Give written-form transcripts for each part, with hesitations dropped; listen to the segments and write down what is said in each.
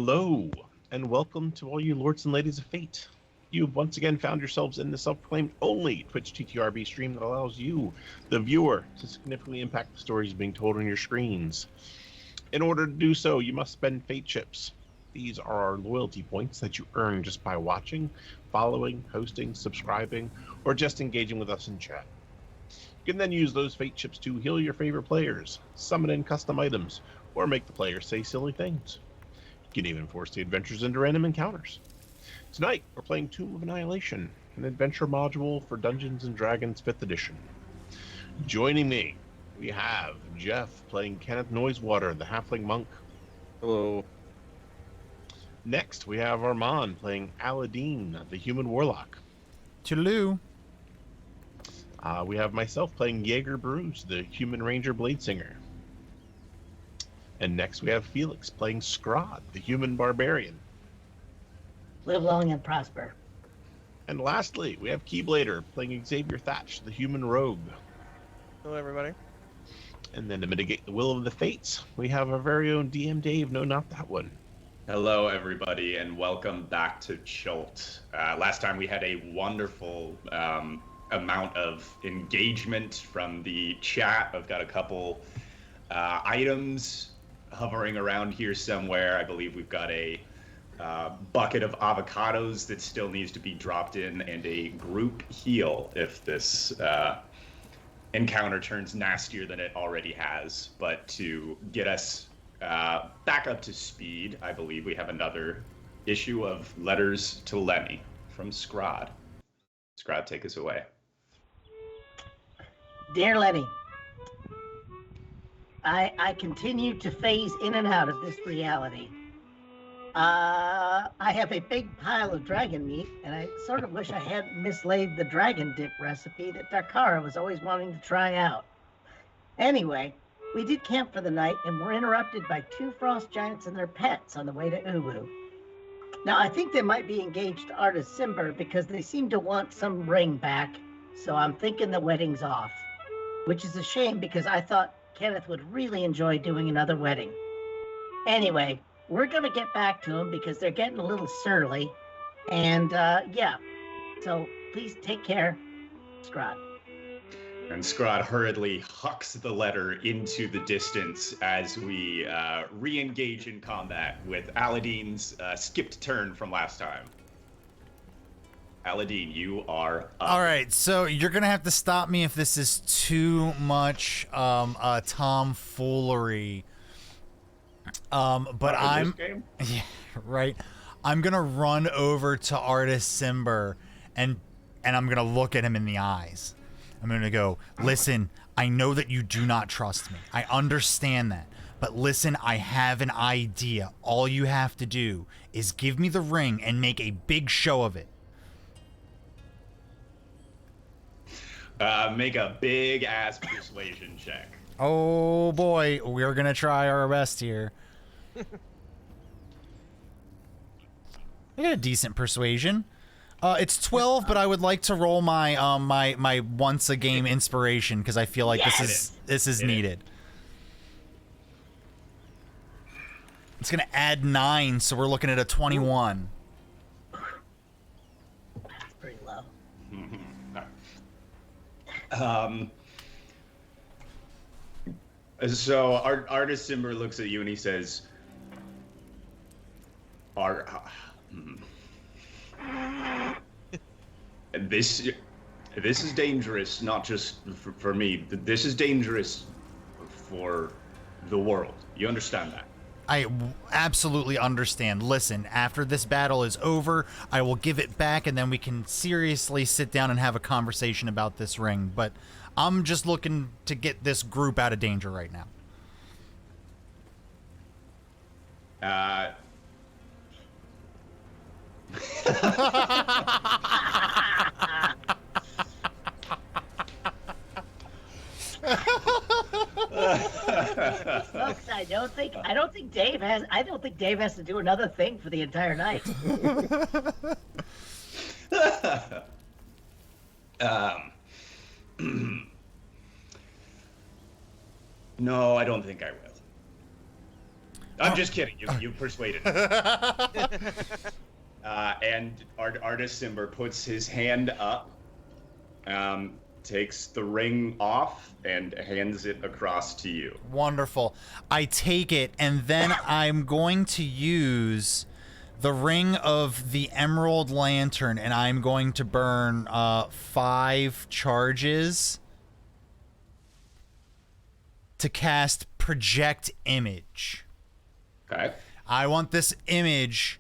Hello, and welcome to all you lords and ladies of fate. You've once again found yourselves in the self-proclaimed only Twitch TTRB stream that allows you, the viewer, to significantly impact the stories being told on your screens. In order to do so, you must spend fate chips. These are our loyalty points that you earn just by watching, following, hosting, subscribing, or just engaging with us in chat. You can then use those fate chips to heal your favorite players, summon in custom items, or make the players say silly things. You can even force the adventures into random encounters. Tonight, we're playing Tomb of Annihilation, an adventure module for Dungeons & Dragons 5th edition. Joining me, we have Jeff playing Kenneth Noisewater, the Halfling Monk. Hello. Next, we have Armand playing Aladdin, the Human Warlock. Toodaloo. We have myself playing Jaeger Bruce, the Human Ranger Bladesinger. And next we have Felix playing Scrod, the Human Barbarian. Live long and prosper. And lastly, we have Keyblader playing Xavier Thatch, the Human Rogue. Hello, everybody. And then to mitigate the will of the fates, we have our very own DM Dave. No, not that one. Hello, everybody, and welcome back to Chult. Last time we had a wonderful amount of engagement from the chat. I've got a couple items hovering around here somewhere. I believe we've got a bucket of avocados that still needs to be dropped in, and a group heal if this encounter turns nastier than it already has. But to get us back up to speed, I believe we have another issue of Letters to Lenny from Scrod. Scrod, take us away. Dear Lenny, I continue to phase in and out of this reality. I have a big pile of dragon meat, and I sort of wish I hadn't mislaid the dragon dip recipe that Dakara was always wanting to try out. Anyway, we did camp for the night and were interrupted by two frost giants and their pets on the way to Uwu. Now, I think they might be engaged to Artis Simber because they seem to want some ring back, so I'm thinking the wedding's off. Which is a shame because I thought Kenneth would really enjoy doing another wedding. Anyway, we're going to get back to them because they're getting a little surly. And yeah, so please take care, Scrod. And Scrod hurriedly hucks the letter into the distance as we re-engage in combat with Aladdin's skipped turn from last time. Aladdin, you are up. All right, so you're gonna have to stop me if this is too much tomfoolery. But I'm yeah, right. I'm gonna run over to Artis Simber and I'm gonna look at him in the eyes. I'm gonna go, listen, I know that you do not trust me. I understand that. But listen, I have an idea. All you have to do is give me the ring and make a big show of it. Make a big ass persuasion check. Oh boy, we're gonna try our best here. I got a decent persuasion. It's 12, but I would like to roll my my once a game inspiration because I feel like this is needed. It's gonna add 9, so we're looking at a 21. That's pretty low. So Artis Simber looks at you and he says, this is dangerous, not just for me. This is dangerous for the world. You understand that? I absolutely understand. Listen, after this battle is over, I will give it back and then we can seriously sit down and have a conversation about this ring. But I'm just looking to get this group out of danger right now. Folks, I don't think Dave has to do another thing for the entire night. No, I don't think I will. I'm just kidding. You persuaded me. And Artis Simber puts his hand up, takes the ring off, and hands it across to you. Wonderful. I take it, and then I'm going to use the ring of the Emerald Lantern, and I'm going to burn 5 charges to cast Project Image. Okay. I want this image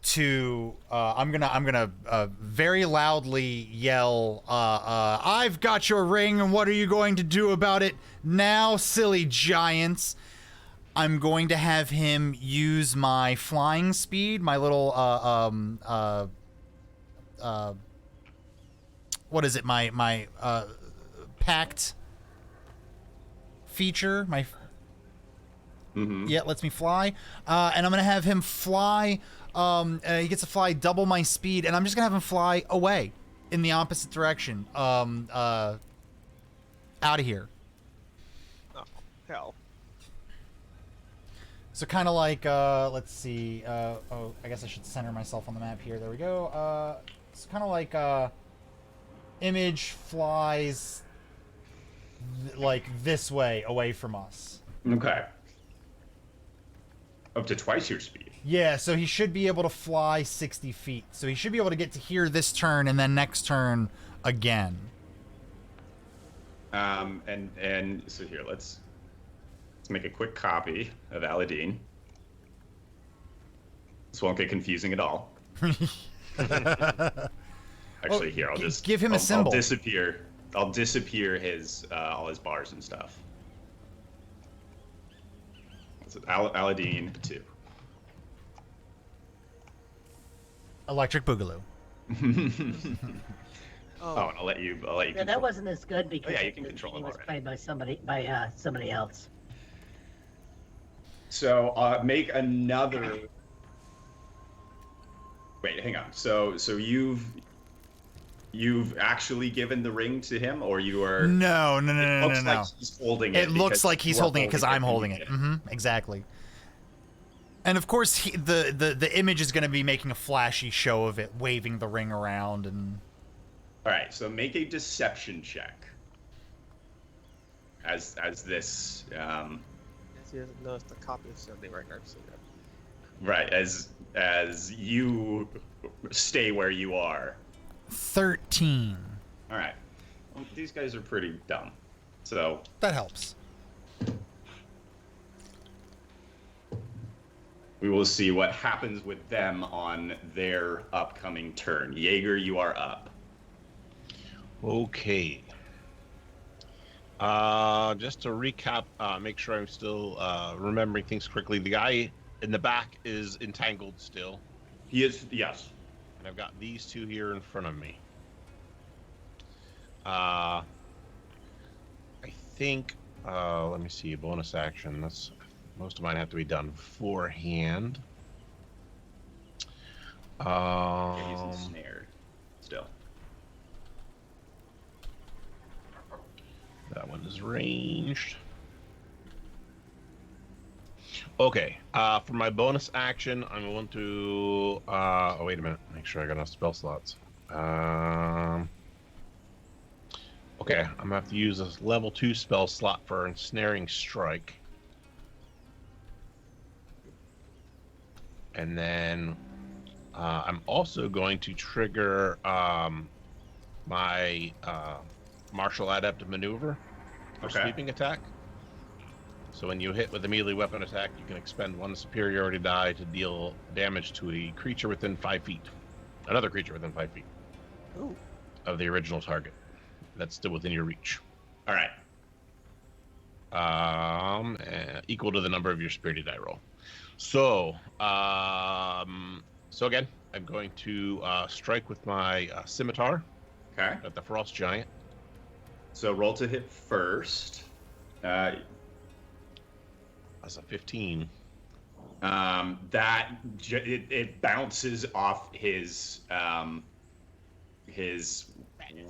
to I'm gonna very loudly yell, I've got your ring, and what are you going to do about it now, silly giants? I'm going to have him use my flying speed, my little what is it, my pact feature, my yeah, it lets me fly, and I'm gonna have him fly. He gets to fly double my speed, and I'm just gonna have him fly away in the opposite direction, out of here. Oh, hell. So kind of like, let's see. Oh, I guess I should center myself on the map here. There we go. It's kind of like image flies like this way away from us. Okay. Up to twice your speed. Yeah, so he should be able to fly 60 feet. So he should be able to get to here this turn, and then next turn again. And so here, let's make a quick copy of Aladdin. This won't get confusing at all. Actually, here, I'll just give him a symbol. I'll disappear his all his bars and stuff. So Aladdin 2. Electric Boogaloo. Oh, and I'll let you. Yeah, that wasn't as good because yeah, you can control he him was already. played by somebody else. So make another. Wait, hang on. So you've actually given the ring to him, or you are? No. It looks like he's holding it. It looks like he's holding it because I'm holding it. and Exactly. And of course, the image is going to be making a flashy show of it, waving the ring around and. All right, so make a deception check. As this, He doesn't know it's the copy of something right now. So right, as you stay where you are. 13. All right, well, these guys are pretty dumb, so That helps. we will see what happens with them on their upcoming turn. Jaeger, you are up. Okay. Just to recap, make sure I'm still remembering things correctly. The guy in the back is entangled still, He is, yes. and I've got these two here in front of me. I think, let me see, bonus action. That's most of mine have to be done beforehand. He's ensnared still. That one is ranged. Okay, for my bonus action, I'm going to. Oh, wait a minute. Make sure I got enough spell slots. Okay, I'm gonna have to use a level 2 spell slot for ensnaring strike. And then I'm also going to trigger my martial adept maneuver for Okay. sweeping attack. So when you hit with a melee weapon attack, you can expend 1 superiority die to deal damage to a creature within 5 feet. Another creature within 5 feet Ooh. of the original target. That's still within your reach. All right. Equal to the number of your spirity die roll. So, so again, I'm going to strike with my scimitar Okay. at the frost giant. So roll to hit first. That's a 15. It bounces off his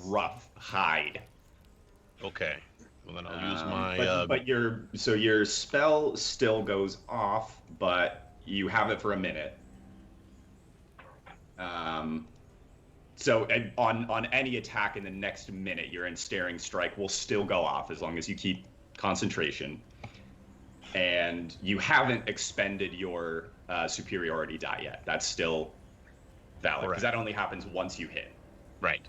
rough hide. Okay. Well, then I'll use my. But your spell still goes off, but you have it for a minute. So on any attack in the next minute, your ensnaring strike will still go off as long as you keep concentration. And you haven't expended your superiority die yet. That's still valid because that only happens once you hit. Right.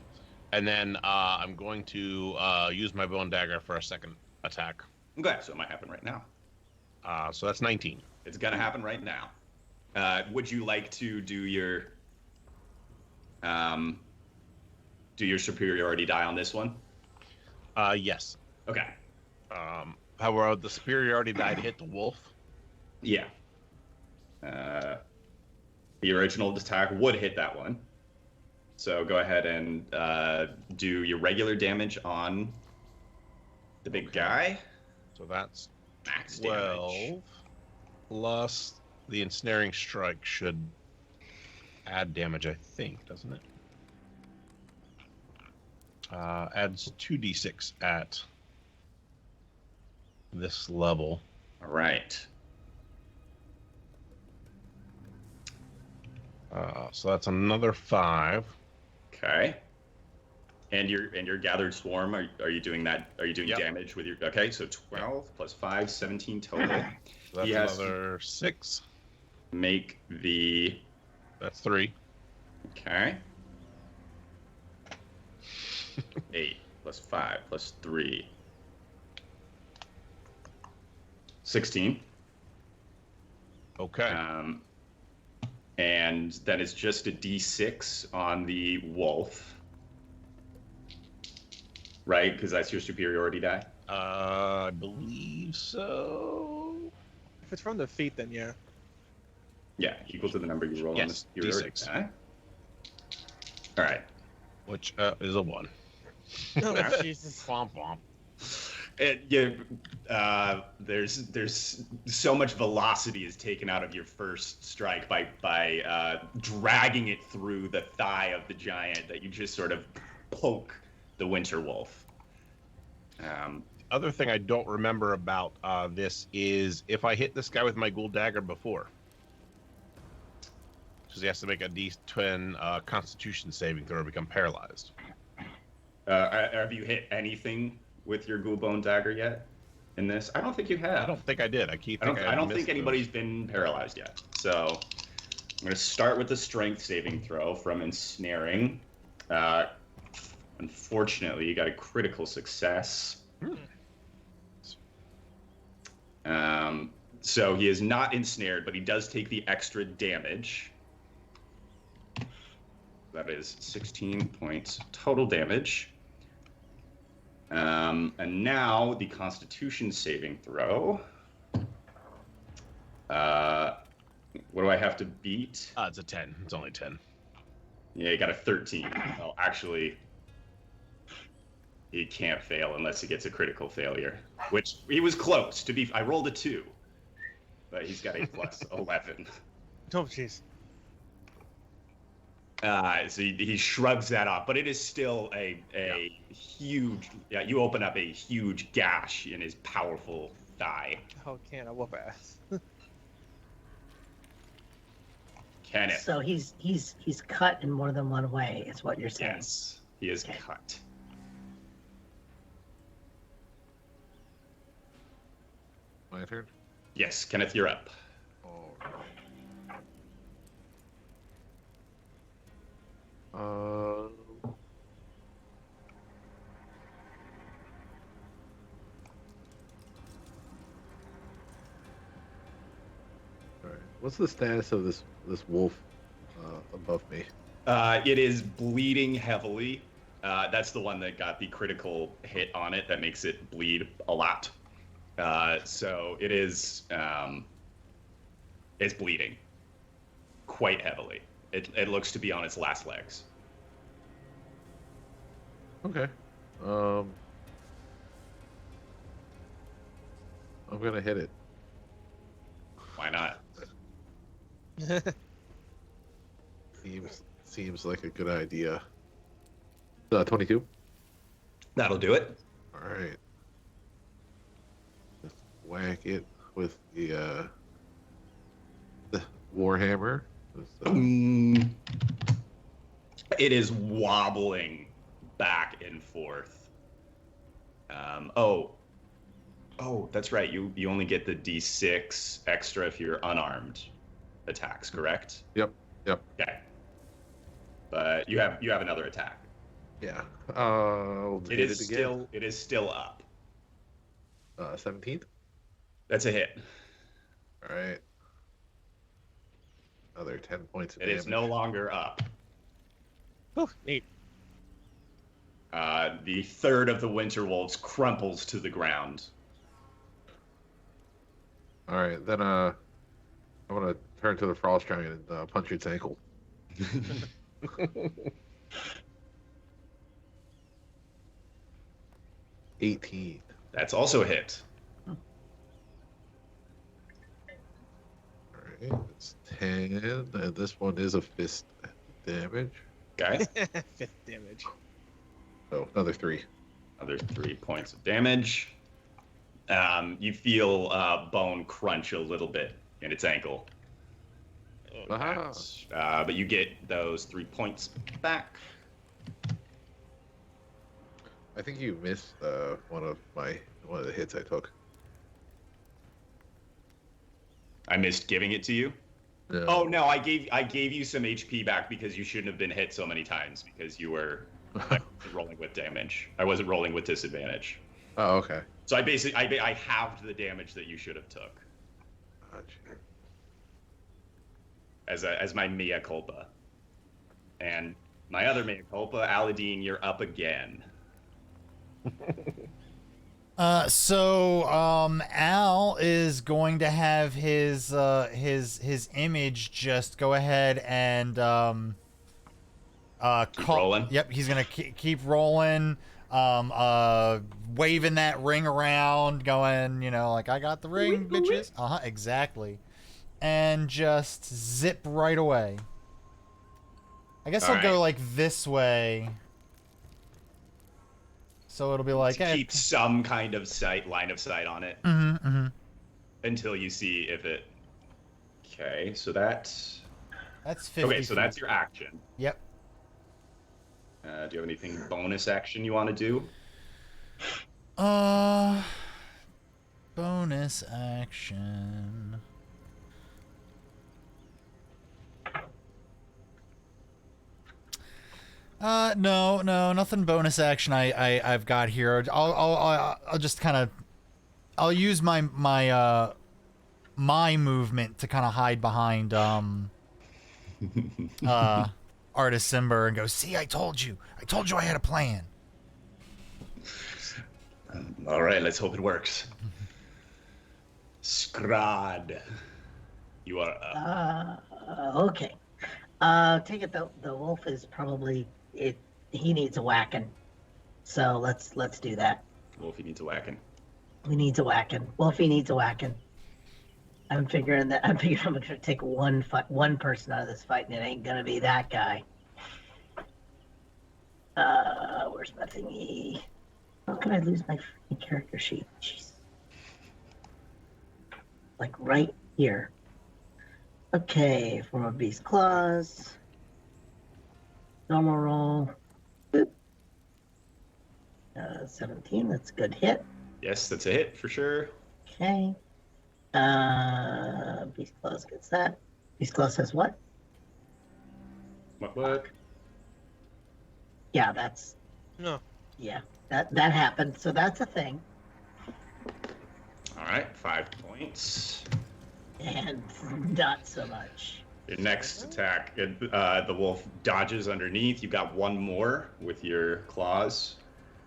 And then I'm going to use my bone dagger for a second attack. Okay, so it might happen right now. So that's 19. It's gonna happen right now. Would you like to do your superiority die on this one? Yes. Okay. However, the superiority die to hit the wolf. Yeah. The original attack would hit that one. So go ahead and do your regular damage on the big guy. So that's Max 12 damage. plus the ensnaring strike should add damage, I think, doesn't it? Adds 2d6 at this level. All right. So that's another 5. Okay. And your gathered swarm, are you doing that? Are you doing damage with your? Okay, so 12 plus 5, 17 total. So that's another 6. Make the. That's 3. Okay. 8 plus 5 plus 3. 16. Okay. And then it's just a d6 on the wolf. Right? Because that's your superiority die? I believe so. If it's from the feet, then yeah. Yeah, equal to the number you roll on the superiority D6. die. All right. Which is a 1. Oh, Jesus. Womp womp. There's so much velocity is taken out of your first strike by dragging it through the thigh of the giant that you just sort of poke the winter wolf. Other thing I don't remember about this is if I hit this guy with my ghoul dagger before, because he has to make a D10 Constitution saving throw to become paralyzed. Have you hit anything with your ghoul bone dagger yet in this? I don't think you have. I don't think I did. I don't think anybody's been paralyzed yet. So I'm going to start with the strength saving throw from ensnaring. Unfortunately, you got a critical success. So he is not ensnared, but he does take the extra damage. That is 16 points total damage. And now the Constitution saving throw. What do I have to beat? It's a 10. It's only 10. Yeah, you got a 13. Oh, actually, he can't fail unless he gets a critical failure, which he was close to be. I rolled a 2, but he's got a plus 11. Oh, jeez. So he shrugs that off, but it is still a huge. Yeah, you open up a huge gash in his powerful thigh. Oh, can I whoop ass? Kenneth. So he's cut in more than one way, is what you're saying. Yes, he is cut. My turn? Yes, Kenneth, you're up. Alright. What's the status of this wolf above me? It is bleeding heavily. That's the one that got the critical hit on it that makes it bleed a lot. So it is, it's bleeding quite heavily. It looks to be on its last legs. Okay. I'm gonna hit it. Why not? Seems like a good idea. 22. That'll do it. All right. whack it with the warhammer. Mm. It is wobbling back and forth. Oh, that's right. You only get the D6 extra if you're unarmed attacks, correct? Yep. Okay. But you have another attack. Yeah. I'll It hit is it again. still up. 17th. That's a hit. All right. Another 10 points of It damage. is no longer up. Oh, neat. The third of the winter wolves crumples to the ground. All right, then I'm gonna turn to the frost dragon and punch its ankle. 18. That's also a hit. All right, it's 10. And this one is a fist damage. Okay. 5th damage. Oh, another 3. Another 3 points of damage. You feel bone crunch a little bit in its ankle. Aha. But you get those 3 points back. I think you missed one of the hits I took. I missed giving it to you. No. Oh no, I gave you some HP back because you shouldn't have been hit so many times because you were rolling with damage. I wasn't rolling with disadvantage. Oh, okay. So I halved the damage that you should have took Gotcha. as my mea culpa. And my other mea culpa, Aladdin, you're up again. Al is going to have his image just go ahead and Keep rolling. Yep, he's gonna keep rolling, waving that ring around, going, like, I got the ring, bitches. Exactly, and just zip right away. I guess I'll go like this way. So it'll be like, to keep some kind of line of sight on it until you see if it. Okay, so that's 50. Okay, so that's your action. Yep. Do you have anything bonus action you want to do? Bonus action. No, nothing bonus action. I've got here. I'll just kind of, I'll use my movement to kind of hide behind Artist Simber and go, see, I told you I had a plan. All right, let's hope it works. Scrad, you are up. Okay. Take it the wolf is probably it. He needs a whacking, so let's do that. Wolfie needs a whacking. He needs a whacking. Wolfie needs a whacking. I'm figuring I'm gonna take one person out of this fight, and it ain't gonna be that guy. Where's my thingy? How can I lose my freaking character sheet? Jeez. Like right here. Okay, form of beast claws. Normal roll. Boop. 17, that's a good hit. Yes, that's a hit for sure. Okay. Beast claws gets that. Beast claws says what? What? Yeah, that's. No. Yeah, that happened. So that's a thing. All right, 5 points. And not so much. Your next attack, the wolf dodges underneath. You've got one more with your claws.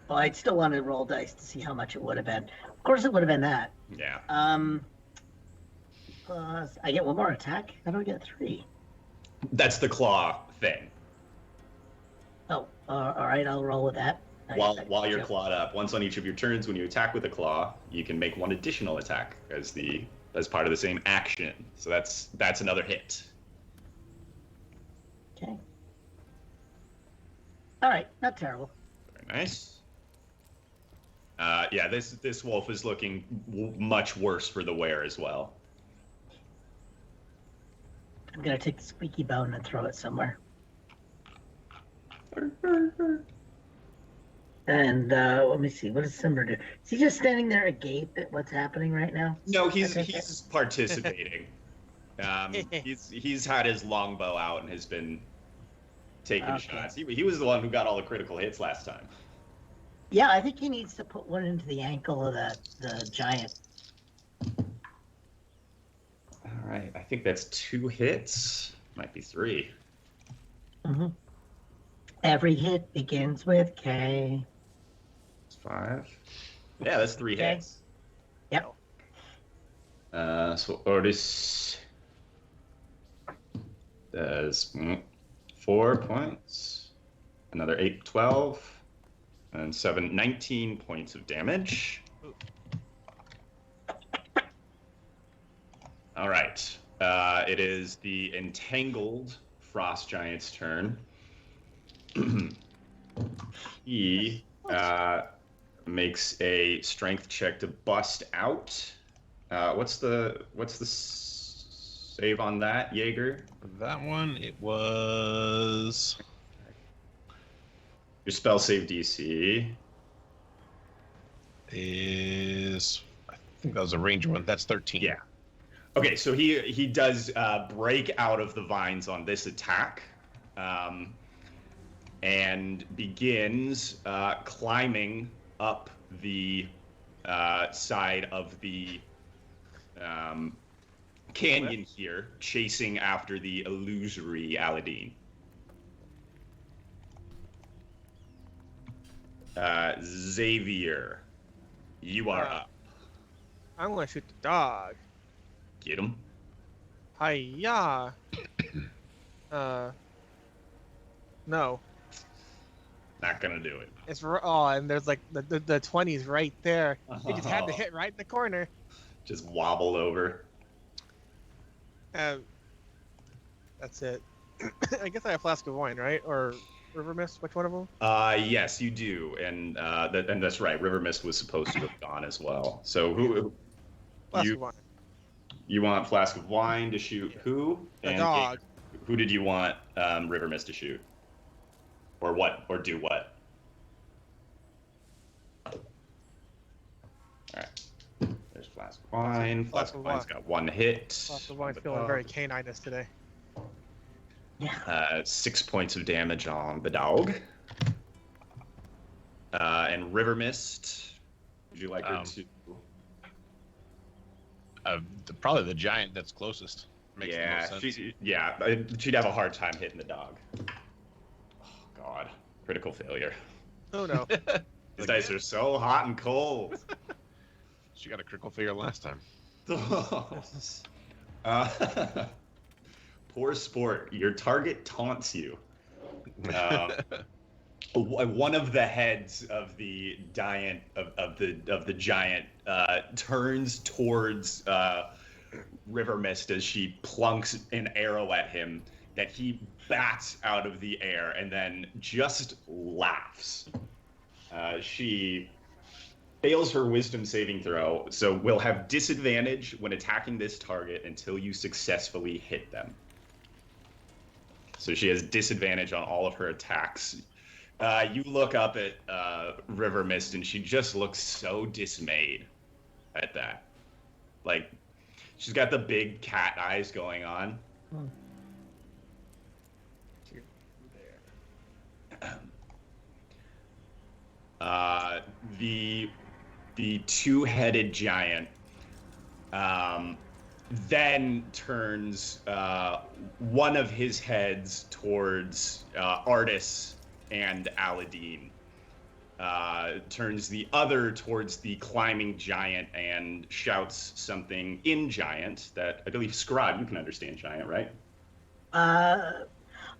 Well, I'd still want to roll dice to see how much it would have been. Of course, it would have been that. Yeah. Plus, I get one more attack. How do I get 3? That's the claw thing. Oh, all right. I'll roll with that. While you're clawed up, once on each of your turns, when you attack with a claw, you can make one additional attack as part of the same action. So that's another hit. Okay. All right, not terrible. Very nice. Yeah, this wolf is looking much worse for the wear as well. I'm gonna take the squeaky bone and throw it somewhere. And let me see. What does Simber do? Is he just standing there agape at what's happening right now? No, I take he's participating. He's had his longbow out and has been taking Okay. shots. He was the one who got all the critical hits last time. Yeah, I think he needs to put one into the ankle of the giant. All right, I think that's 2 hits. Might be 3. Mm-hmm. Every hit begins with K. It's 5. Yeah, that's 3 Okay. hits. Yep. So Otis does 4 points, another 8, 12, and 7, 19 points of damage. All right. It is the entangled frost giant's turn. He makes a strength check to bust out. What's the save on that, Jaeger? That one, it was. Your spell save DC is. I think that was a ranger one. That's 13. Yeah. Okay, so he does break out of the vines on this attack, and begins climbing up the side of the canyon here, chasing after the illusory Aladdin. Xavier, you are up. I'm gonna shoot the dog. Get him. Hiya. No. Not gonna do it. It's and there's like the 20s right there. He just had to hit right in the corner. Just wobbled over. That's it. I guess I have Flask of Wine, right? Or River Mist? Which one of them? Yes, you do, and that's right. River Mist was supposed to have gone as well. So who Flask of Wine. you want Flask of Wine to shoot who? The dog. Who did you want River Mist to shoot? Or what? Or do what? All right. There's Flask of Wine. Flask of Wine's got 1 hit. Flask of Wine's feeling very caninous today. Yeah. 6 points of damage on the dog. And River Mist, would you like her to? Probably the giant that's closest. Makes the Yeah, most sense. she'd have a hard time hitting the dog. Oh God, critical failure. Oh no. These dice are so hot and cold. She got a critical failure last time. Poor sport. Your target taunts you. One of the heads of the giant of the giant turns towards River Mist as she plunks an arrow at him that he bats out of the air and then just laughs. She fails her wisdom saving throw, so will have disadvantage when attacking this target until you successfully hit them. So she has disadvantage on all of her attacks. You look up at River Mist, and she just looks so dismayed at that. Like, she's got the big cat eyes going on. The two-headed giant then turns one of his heads towards Artis and Aladdin. Turns the other towards the climbing giant and shouts something in giant that I believe Scribe, you can understand giant, right?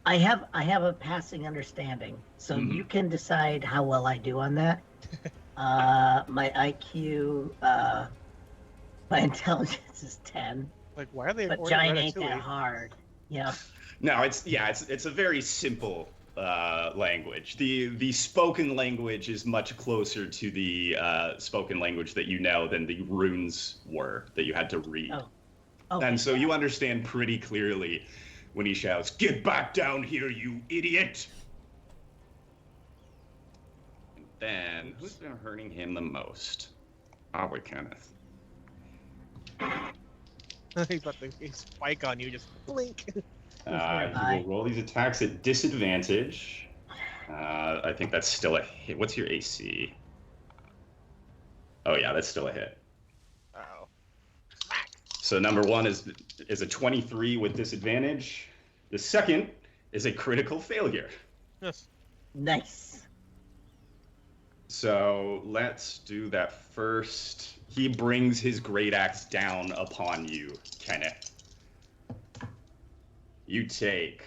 I have a passing understanding, so you can decide how well I do on that. My IQ, my intelligence is 10. Like, why are they? But ordering giant ain't Ratatouille? that hard, you know. No, it's a very simple language. The spoken language is much closer to the spoken language that you know than the runes were that you had to read. Oh, And so you understand pretty clearly when he shouts, "Get back down here, you idiot!" And then, who's been hurting him the most? Probably Kenneth. He's about to spike on you, just blink. He will roll these attacks at disadvantage. I think that's still a hit. What's your AC? Oh yeah, that's still a hit. Oh. So number one is a 23 with disadvantage. The second is a critical failure. Yes. Nice. So let's do that first. He brings his great axe down upon you, Kenneth. You take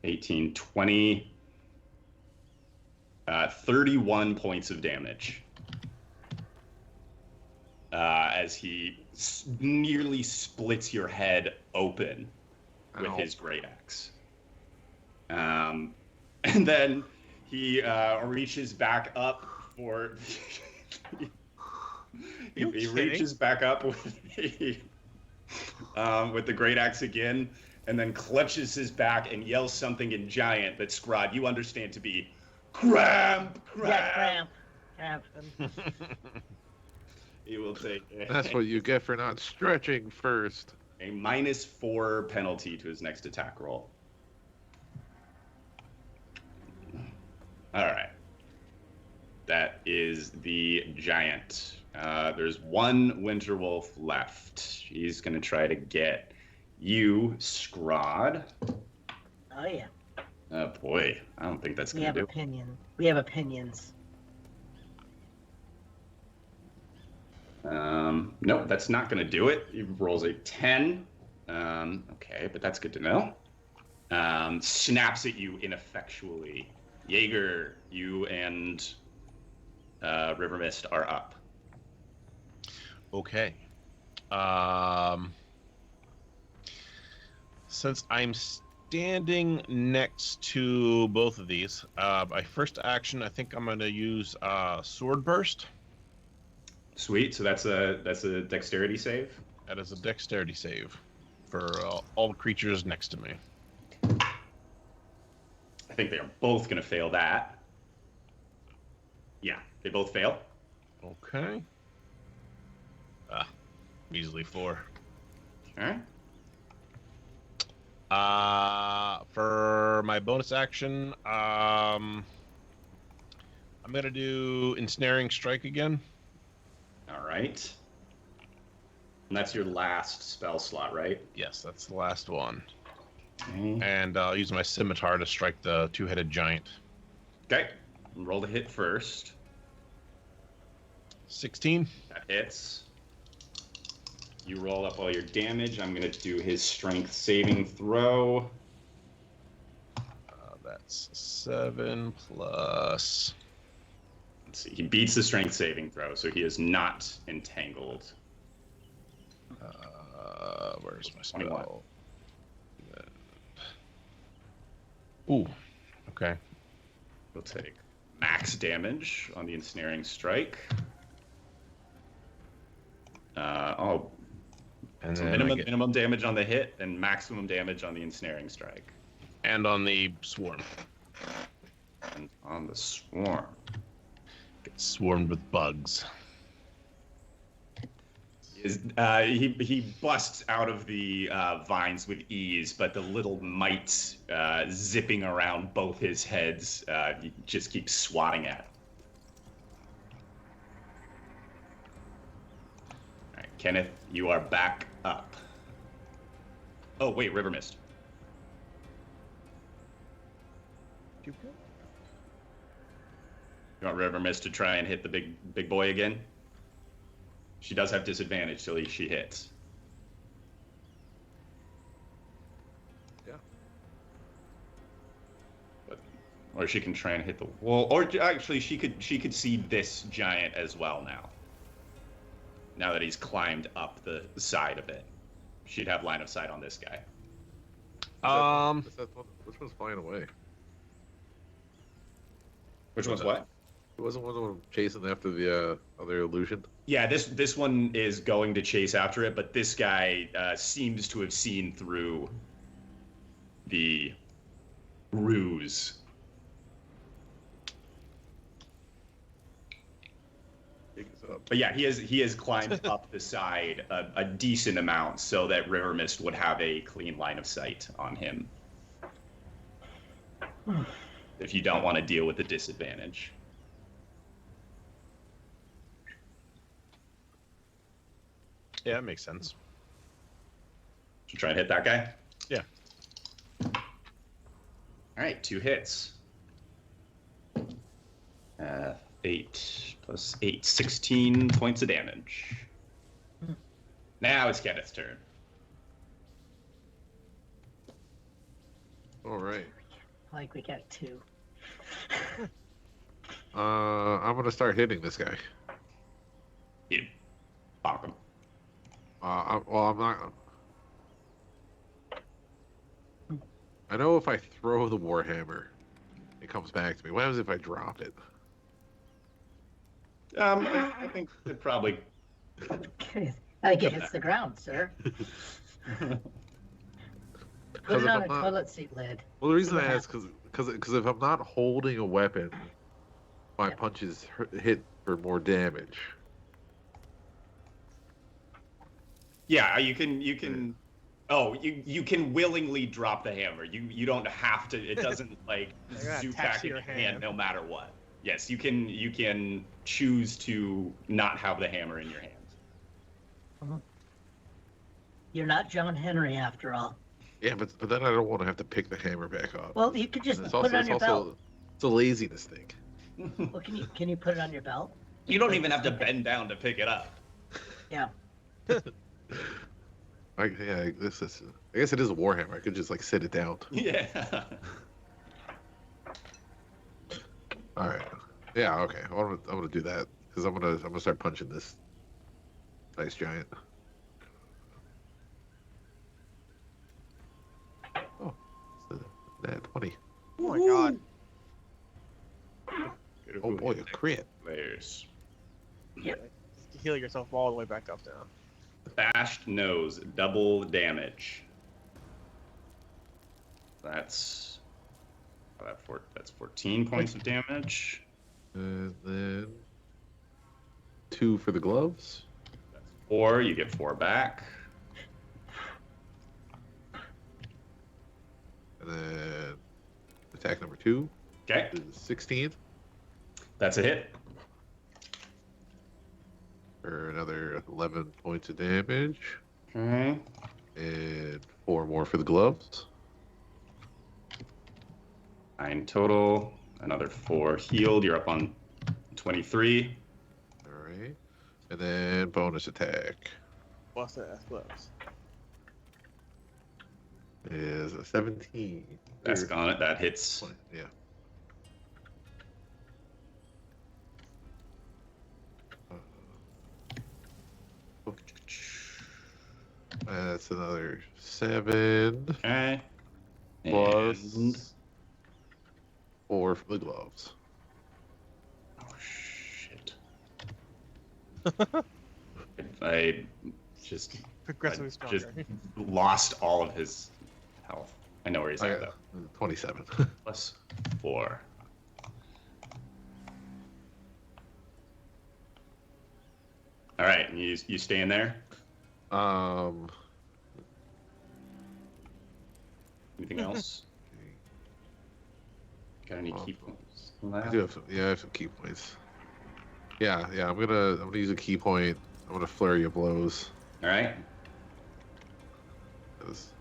18, 20, 31 points of damage. As he nearly splits your head open with his great axe. And then he reaches back up for... he reaches back up with the great axe again, and then clutches his back and yells something in Giant that Scribe, you understand to be cramp. Yeah, cramp. He will take That's what you get for not stretching first. a -4 penalty to his next attack roll. All right. That is the Giant. There's one Winter Wolf left. He's going to try to get you, Scrod. Oh yeah. Oh boy, I don't think that's We going to have do. We have opinions. No, that's not going to do it. He rolls a 10. Okay, but that's good to know. Snaps at you ineffectually. Jaeger, you and River Mist are up. Okay. Since I'm standing next to both of these, my first action, I think I'm going to use Sword Burst. Sweet. So that's a dexterity save. That is a dexterity save for all creatures next to me. I think they are both going to fail that. Yeah, they both fail. Okay. Measly 4. Okay. For my bonus action, I'm gonna do Ensnaring Strike again. All right. And that's your last spell slot, right? Yes, that's the last one. Okay. And I'll use my scimitar to strike the two-headed giant. Okay. Roll the hit first. 16. That hits. You roll up all your damage. I'm going to do his strength saving throw. That's 7 plus... Let's see. He beats the strength saving throw, so he is not entangled. Where's my 21. spell? Ooh. Okay. He'll take max damage on the ensnaring strike. And So then minimum damage on the hit and maximum damage on the ensnaring strike. and on the swarm. And on the swarm. Get swarmed with bugs. He busts out of the vines with ease, but the little mites zipping around both his heads just keep swatting at him. All right, Kenneth, you are back up. Oh, wait, River Mist. You want River Mist to try and hit the big boy again? She does have disadvantage till she hits. Yeah. Or she can try and hit the wall. Or actually, she could see this giant as well now. Now that he's climbed up the side of it, she'd have line of sight on this guy. Which one's flying away? Which one's what? It wasn't one of them chasing after the other illusion. Yeah, this one is going to chase after it, but this guy seems to have seen through the ruse. But yeah, he has climbed up the side a decent amount so that River Mist would have a clean line of sight on him. If you don't want to deal with the disadvantage. Yeah, that makes sense. Should try and hit that guy? Yeah. All right, 2 hits. 8 plus 8, 16 points of damage. Now it's Kenneth's turn. All right. Like we got 2. I'm gonna start hitting this guy. You bonk him. I'm not. I know if I throw the warhammer, it comes back to me. What happens if I drop it? I think it probably. I think it hits the ground, sir. Put it on a toilet seat lid. Well, the reason I ask because if I'm not holding a weapon, my punches hit for more damage. Yeah, you can. Oh, you can willingly drop the hammer. You don't have to. It doesn't like zoom back in your hand no matter what. Yes, you can choose to not have the hammer in your hands. You're not John Henry after all. Yeah, but then I don't want to have to pick the hammer back up. Well, you could just put it on your belt. It's a laziness thing. Well, can you put it on your belt? You don't even have to bend down to pick it up. Yeah. I guess it is a warhammer. I could just like sit it down. Yeah. All right. Yeah. Okay. I'm gonna do that because I'm gonna start punching this nice giant. Oh, it's a nat 20. Oh my god. Oh boy, a crit. There's Heal yourself all the way back up now. bashed nose, double damage. That's 14 points of damage. And then 2 for the gloves. That's 4. You get 4 back. And then attack number 2 Okay, is 16 that's a hit. for another 11 points of damage. Okay. And 4 more for the gloves. 9 total. Another 4 healed. You're up on 23. All right. And then bonus attack What's that? Gloves. is a 17. That's gone. That hits. Yeah. That's another 7 Okay. plus And- 4 for the gloves. Oh shit. I just Progressively stronger. just lost all of his health. I know where he's at though. 27. Plus 4. All right, and you stay in there. Anything else? Got any key points? I do have some. Yeah, I have some key points. Yeah. I'm gonna use a key point. I'm gonna flurry of blows. All right. Because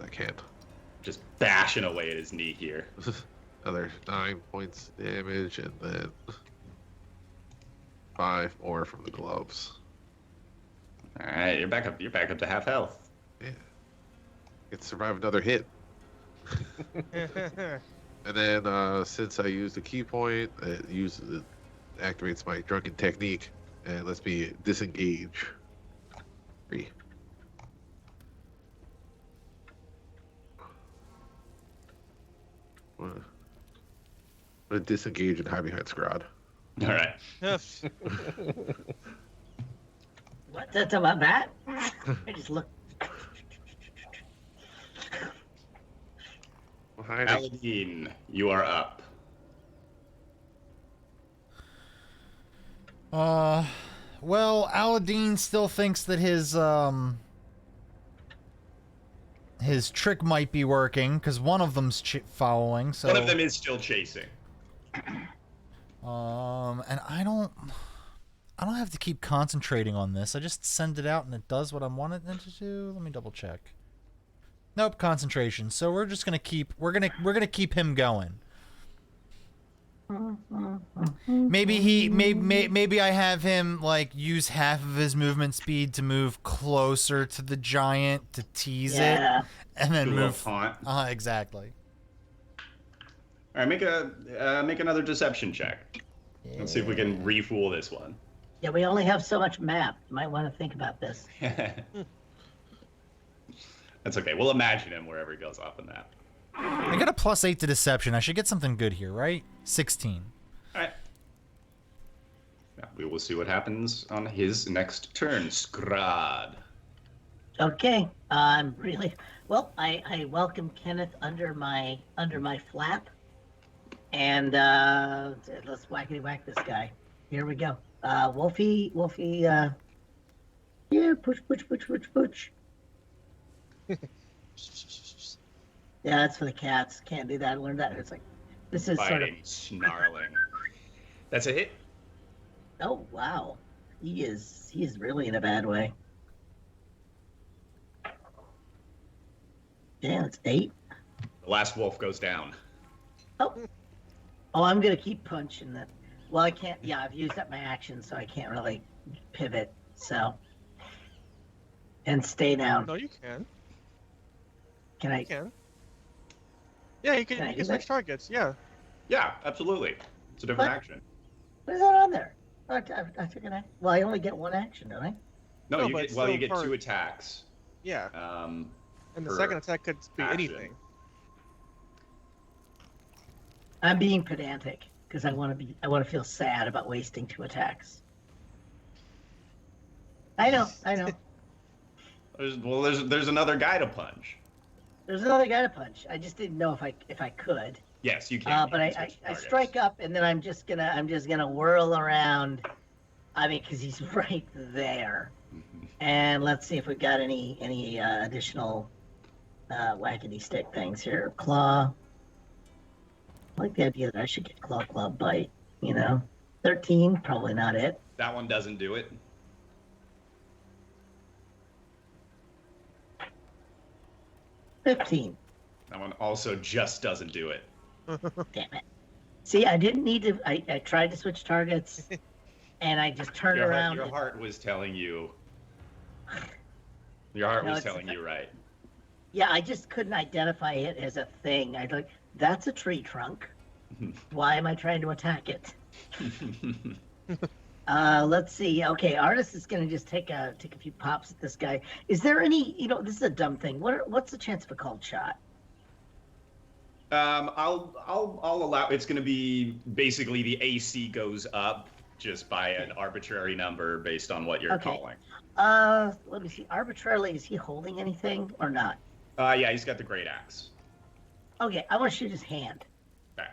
I can't. Just bashing away at his knee here. Another 9 points damage, and then 5 more from the gloves. All right, you're back up. You're back up to half health. Yeah. Get to survive another hit. And then since I used a key point, it activates my drunken technique and lets me disengage. 3. I'm gonna disengage and hide behind Scrod. All right. What? That's about that? I just look. Hide. Paladin, you are up. Well, Aladdin still thinks that his trick might be working because one of them's following. So One of them is still chasing. and I don't have to keep concentrating on this. I just send it out and it does what I want it to do. Let me double check. Nope, concentration. So we're just gonna keep keep him going. Maybe I have him like use half of his movement speed to move closer to the giant to tease it, and then Do a little move. taunt. Exactly. All right, make another deception check. Let's see if we can refool this one. Yeah, we only have so much map. You might want to think about this. That's okay. We'll imagine him wherever he goes off the map. I got a +8 to deception. I should get something good here, right? 16. All right. Yeah, we will see what happens on his next turn. Scrod. Okay, I'm really well. I welcome Kenneth under my flap, and let's whackety whack this guy. Here we go. Wolfie. Yeah, push. Yeah, that's for the cats. Can't do that. I learned that. It's like this is sort of. Biting, snarling. That's a hit. Oh wow, he is really in a bad way. Yeah, it's 8. The last wolf goes down. Oh, I'm gonna keep punching that. Well, I can't. Yeah, I've used up my action, so I can't really pivot. So, and stay down. No, you can. Can I? You can. Yeah, you Can I can. You do can switch that? targets. Yeah. Yeah, absolutely. It's a different What? action. What is that on there? Oh, I took an action. Well, I only get one action, don't I? No, No, you but get still you get for- 2 attacks. Yeah. And the per second attack could be action. anything. I'm being pedantic because I want to feel sad about wasting 2 attacks. I know. There's another guy to punch. There's another guy to punch. I just didn't know if I could. Yes, you can. But You I can switch targets. strike up and then I'm just gonna whirl around. I mean, because he's right there. And let's see if we've got any additional wackety stick things here. Claw. I like the idea that I should get claw, bite. 13, probably not it. That one doesn't do it. 15. That one also just doesn't do it. Damn it. See, I didn't need to. I tried to switch targets, and I just turned around. Your heart was telling you. Your heart No, was it's- telling you right. Yeah, I just couldn't identify it as a thing. I'd like, that's a tree trunk. Why am I trying to attack it? Let's see. Okay, Artist is gonna just take a few pops at this guy. Is there any? This is a dumb thing. What's the chance of a called shot? I'll allow. It's going to be basically the AC goes up just by an arbitrary number based on what you're Okay. calling. Let me see. Arbitrarily, is he holding anything or not? Yeah, he's got the great axe. Okay, I want to shoot his hand. Okay.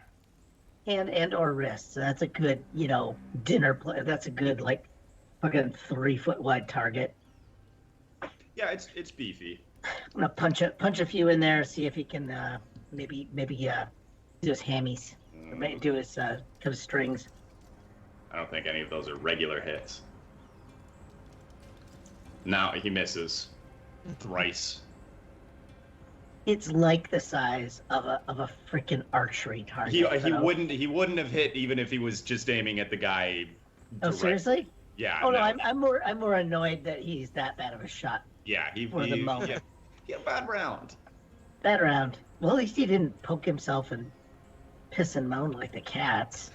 Hand and or wrist. So that's a good, dinner play. That's a good, like, fucking 3-foot wide target. Yeah, it's beefy. I'm gonna punch a few in there, see if he can maybe do his hammies, or maybe do his strings. I don't think any of those are regular hits. No, he misses. Thrice. It's like the size of a freaking archery target. He so- wouldn't have hit even if he was just aiming at the guy. Oh, direct- seriously? Yeah. Oh no, I'm more annoyed that he's that bad of a shot. Yeah, for the moment. Yeah, bad round. That round. Well, at least he didn't poke himself and piss and moan like the cats.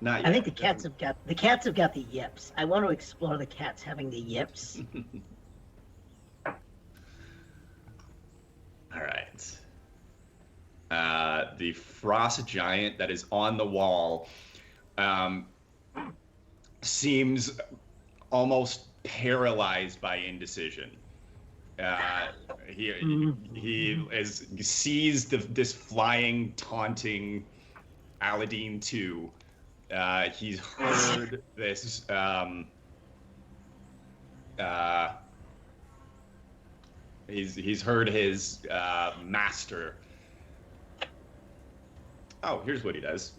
Not yet. I think the cats have got the yips. I want to explore the cats having the yips. All right. the frost giant that is on the wall seems almost paralyzed by indecision. He sees this flying, taunting Aladdin 2. He's heard this. He's heard his master. Oh, here's what he does.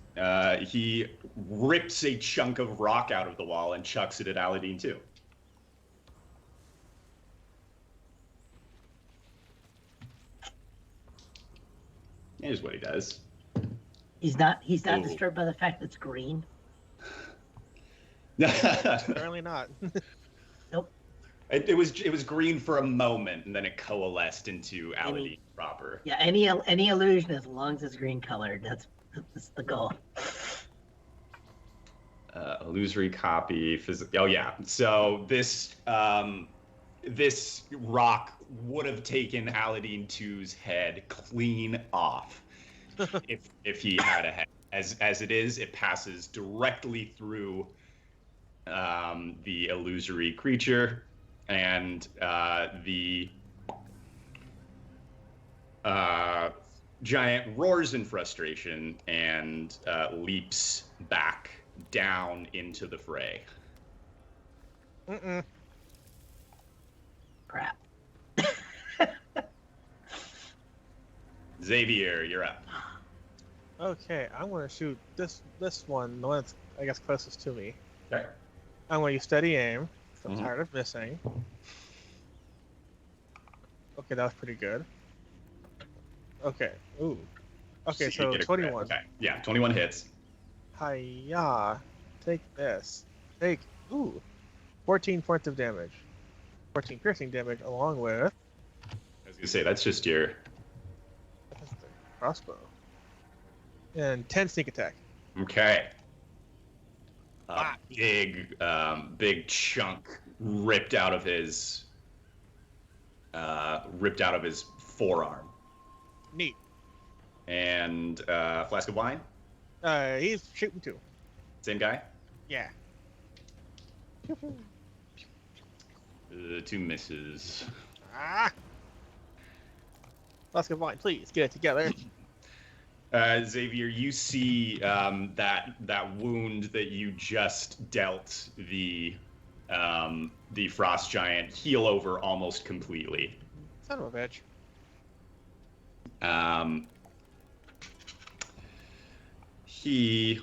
He rips a chunk of rock out of the wall and chucks it at Aladdin 2. Here's what he does. He's not Ooh. disturbed by the fact that it's green. Apparently not. Nope. It was green for a moment, and then it coalesced into Aladdin proper. Yeah, any illusion as long as it's green colored, that's the goal. Illusory copy. Oh yeah. So this rock would have taken Aladdin 2's head clean off if he had a head. As it is, it passes directly through the illusory creature, and the giant roars in frustration and leaps back down into the fray. Crap. Xavier, you're up. Okay, I'm gonna shoot this one, the one that's I guess closest to me. Okay. I'm gonna use steady aim. So I'm Mhm. tired of missing. Okay, that was pretty good. Okay. Ooh. Okay, you so get a 21. crit. Okay. Yeah, 21 hits. Hiya. Take this. Take 14 points of damage. 14 piercing damage along with I was gonna say that's just your. that's the crossbow. And 10 sneak attack. Okay. Big chunk ripped out of his forearm. Neat. And flask of wine. He's shooting too. Same guy. Yeah. 2 misses. Ah. Flask of wine, please get it together. Xavier, you see that wound that you just dealt the frost giant heal over almost completely. Son of a bitch. He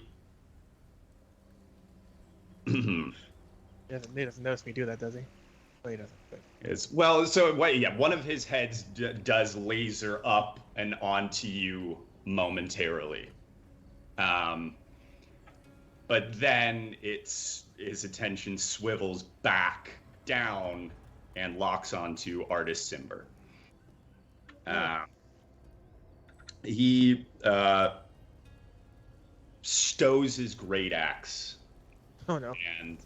He doesn't notice me do that, does he? Oh, he doesn't. Good. is well. So yeah, one of his heads does laser up and onto you momentarily, but then his attention swivels back down and locks onto Artist Simber. He stows his great axe Oh no. and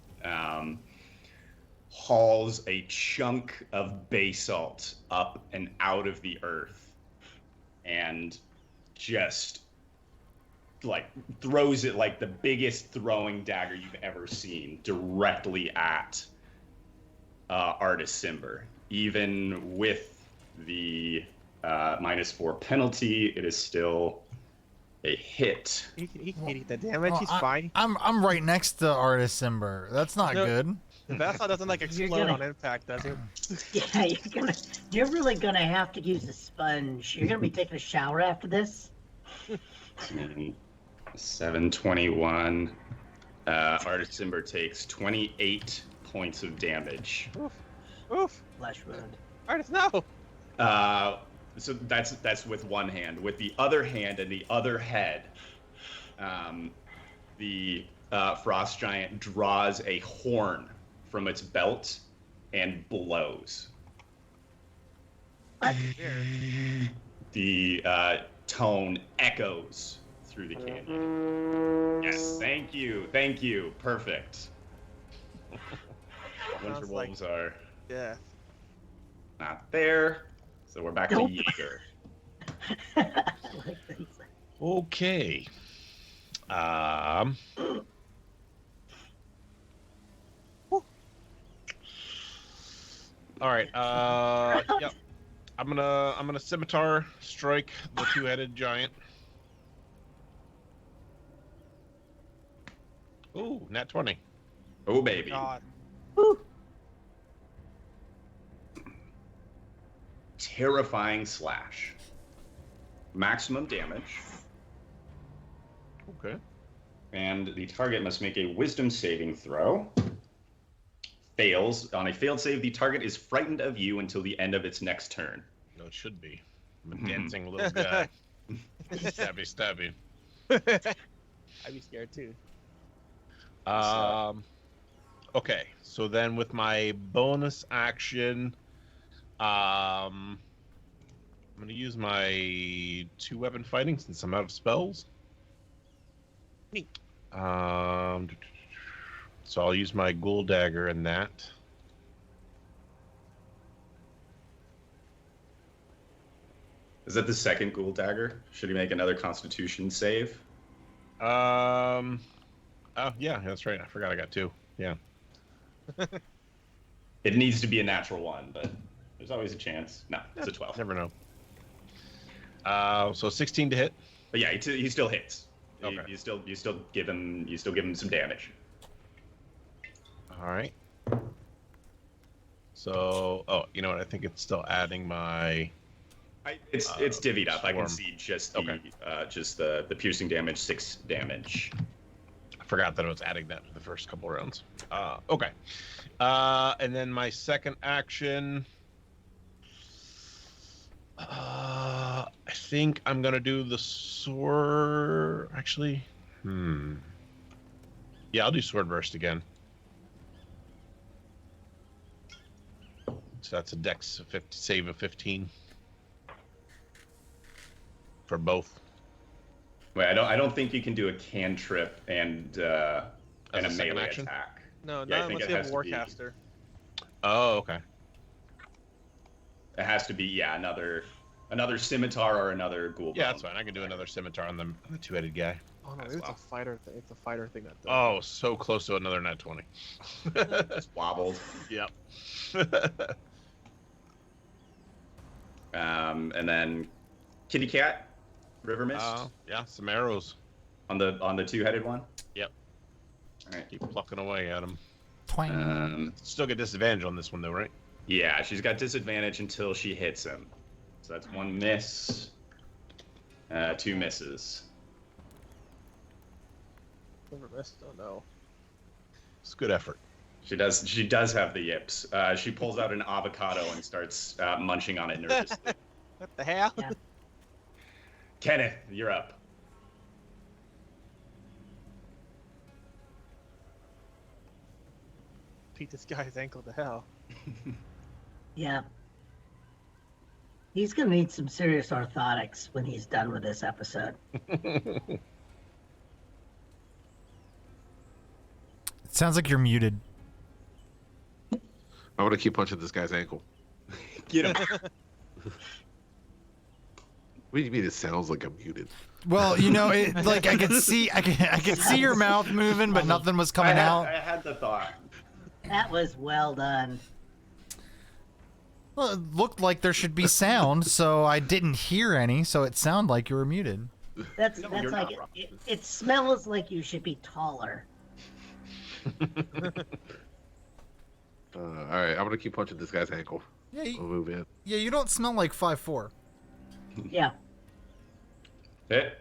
hauls a chunk of basalt up and out of the earth and just like throws it like the biggest throwing dagger you've ever seen directly at Artist Simber. Even with the -4 penalty, it is still a hit. He can eat that damage. Well, He's fine. I'm right next to Artist Simber. That's not No. good. The Vassal doesn't like You're explode gonna- on impact, does he? Yeah, you're really gonna have to use a sponge. You're gonna be taking a shower after this. And 721. Artist Simber takes 28 points of damage. Oof. Flesh wound. Artist, no. So that's with one hand. With the other hand and the other head, the frost giant draws a horn from its belt and blows. The tone echoes through the canyon. Yes, thank you, perfect. Winter Sounds like- wolves are Yeah. not there, so we're back to Nope. Jaeger. I like things. Okay. All right. Yep. I'm gonna scimitar strike the two-headed giant. Ooh, nat 20. Oh, baby. God. Woo. Terrifying slash. Maximum damage. Okay. And the target must make a wisdom saving throw. Fails. On a failed save, the target is frightened of you until the end of its next turn. No, it should be. I'm a dancing little guy. Stabby, stabby. I'd be scared too. Okay, so then with my bonus action, I'm gonna use my 2-weapon fighting since I'm out of spells. Neat. So I'll use my ghoul dagger in that. Is that the second ghoul dagger? Should he make another constitution save? Oh yeah, that's right. I forgot I got 2. Yeah. It needs to be a natural 1, but there's always a chance. No, it's a 12. Never know. So 16 to hit. But yeah, he still hits. Okay. You still give him some damage. All right. So, you know what? I think it's still adding my. It's divvied up. I can swarm. see just Okay. the piercing damage, 6 damage. I forgot that I was adding that to the first couple rounds. Okay. And then my second action. I think I'm gonna do the sword. Actually, yeah, I'll do sword burst again. So that's a dex save of 15 for both. Wait, I don't think you can do a cantrip and a second melee action? attack. No, Yeah, I not think unless it you have has a to be- Warcaster. Oh, okay. It has to be another scimitar or another ghoul. Yeah, bone. that's fine. I can do another scimitar on the two-headed guy. Oh no, As it's well. a fighter thing. It's a fighter thing that does. Oh, so close to another nat 20. Just wobbled. Yep. And then kitty cat, river mist Yeah, some arrows. on the two-headed one. Yep. All right. Keep plucking away at him. Twang. Still get disadvantage on this one though, right? Yeah, she's got disadvantage until she hits him. So that's 1 miss, 2 misses. Never missed. Oh no. It's good effort. She does have the yips. She pulls out an avocado and starts munching on it nervously. What the hell? Yeah. Kenneth, you're up. Beat this guy's ankle to hell. Yeah. He's gonna need some serious orthotics when he's done with this episode. It sounds like you're muted. I'm gonna keep punching this guy's ankle. Get him. What do you mean? It sounds like I'm muted. Well, you know, it like I could see your mouth moving, but nothing was coming out. I had the thought. That was well done. Well, it looked like there should be sound, so I didn't hear any, so it sounded like you were muted. That's No, that's you're like not wrong. it smells like you should be taller. All right, I'm gonna keep punching this guy's ankle. Yeah, I'll move in. you don't smell like 5'4". Yeah. Hit.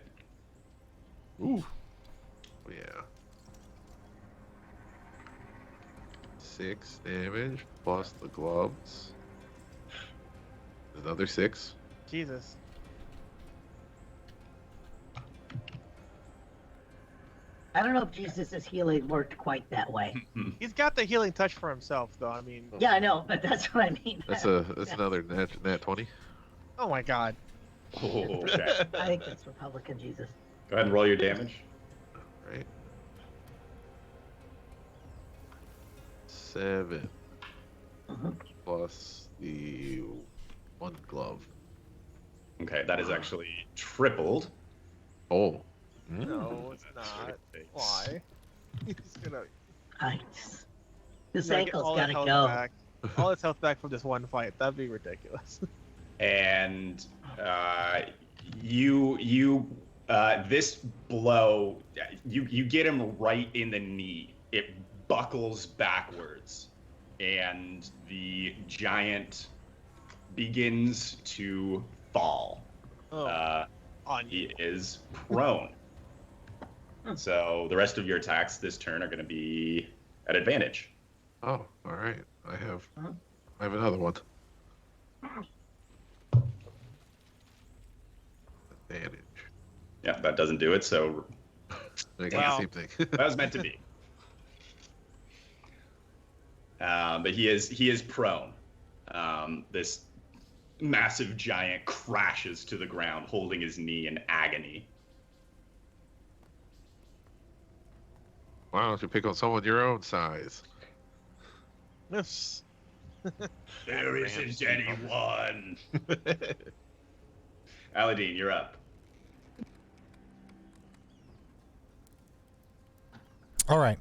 Ooh. Yeah. 6 damage plus the gloves. Another 6. Jesus. I don't know if Jesus' healing worked quite that way. He's got the healing touch for himself, though. I mean, Yeah, I know, but that's what I mean. That's another nat 20. oh my God. Oh, okay. I think that's Republican Jesus. Go ahead and roll your damage. Right. 7 Mhm. plus the 1 glove. Okay, that is actually tripled. Oh. No, it's not. Why? He's gonna Nice. His get ankle's all got his to health go. back. All his health back from this one fight. That'd be ridiculous. And this blow, you get him right in the knee. It buckles backwards, and the giant begins to fall. Oh, on you. He is prone. So the rest of your attacks this turn are going to be at advantage. Oh, all right. I have another one. Advantage. Yeah, that doesn't do it. So I got Wow. the same thing. that was meant to be. But he is prone. This massive giant crashes to the ground, holding his knee in agony. Why don't you pick on someone your own size? Yes. There isn't anyone. Aladdin, you're up. All right.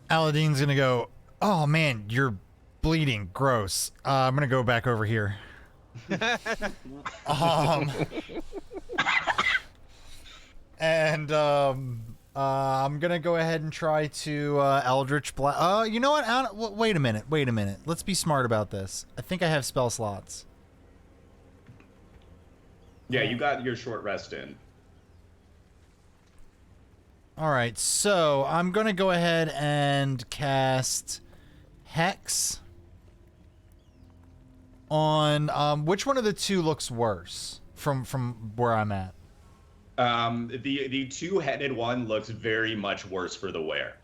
Aladdin's gonna go, oh man, you're bleeding. Gross. I'm gonna go back over here. And I'm gonna go ahead and try to Eldritch Blast. You know what? Wait a minute. Let's be smart about this. I think I have spell slots. Yeah, you got your short rest in. All right, so I'm gonna go ahead and cast Hex on which one of the two looks worse from where I'm at? The two-headed one looks very much worse for the wear.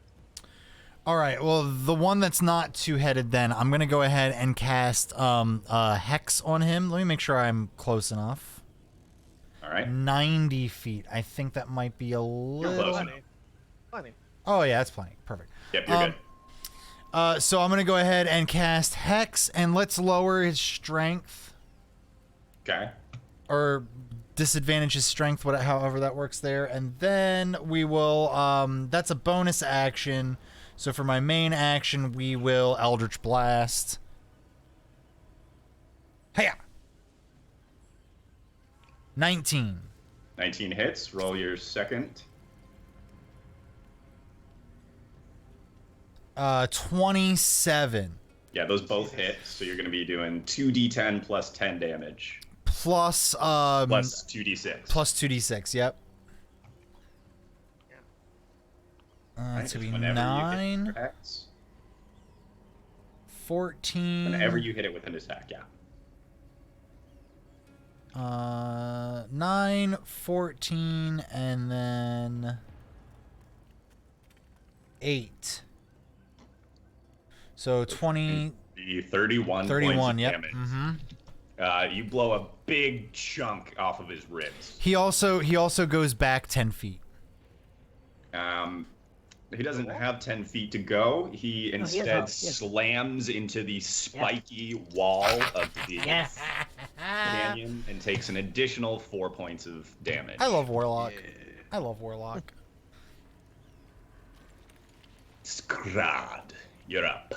All right, well the one that's not two-headed, then I'm gonna go ahead and cast Hex on him. Let me make sure I'm close enough. All right. 90 feet. I think that might be a little. close Plenty. Plenty. Oh yeah, that's plenty. Perfect. Yep, you're good. So I'm gonna go ahead and cast Hex, and let's lower his strength Okay. or disadvantage his strength, however that works there, and then we will. That's a bonus action. So for my main action, we will Eldritch Blast. Hiya! 19. 19 hits. Roll your second. 27. Yeah, those both hit. So you're going to be doing 2d10 plus 10 damage. Plus Plus 2d6. plus 2d6, yep. Right, To just be whenever you hit 9, your hex. 14. Whenever you hit it with an attack, yeah. 9, 14, and then 8. So 20, The 31 31, points of yep. damage. Mm-hmm. You blow a big chunk off of his ribs. He also goes back 10 feet. He doesn't have 10 feet to go. He instead yes. slams into the spiky wall of the Yes. canyon and takes an additional 4 points of damage. I love Warlock. I love Warlock. Scrad, you're up.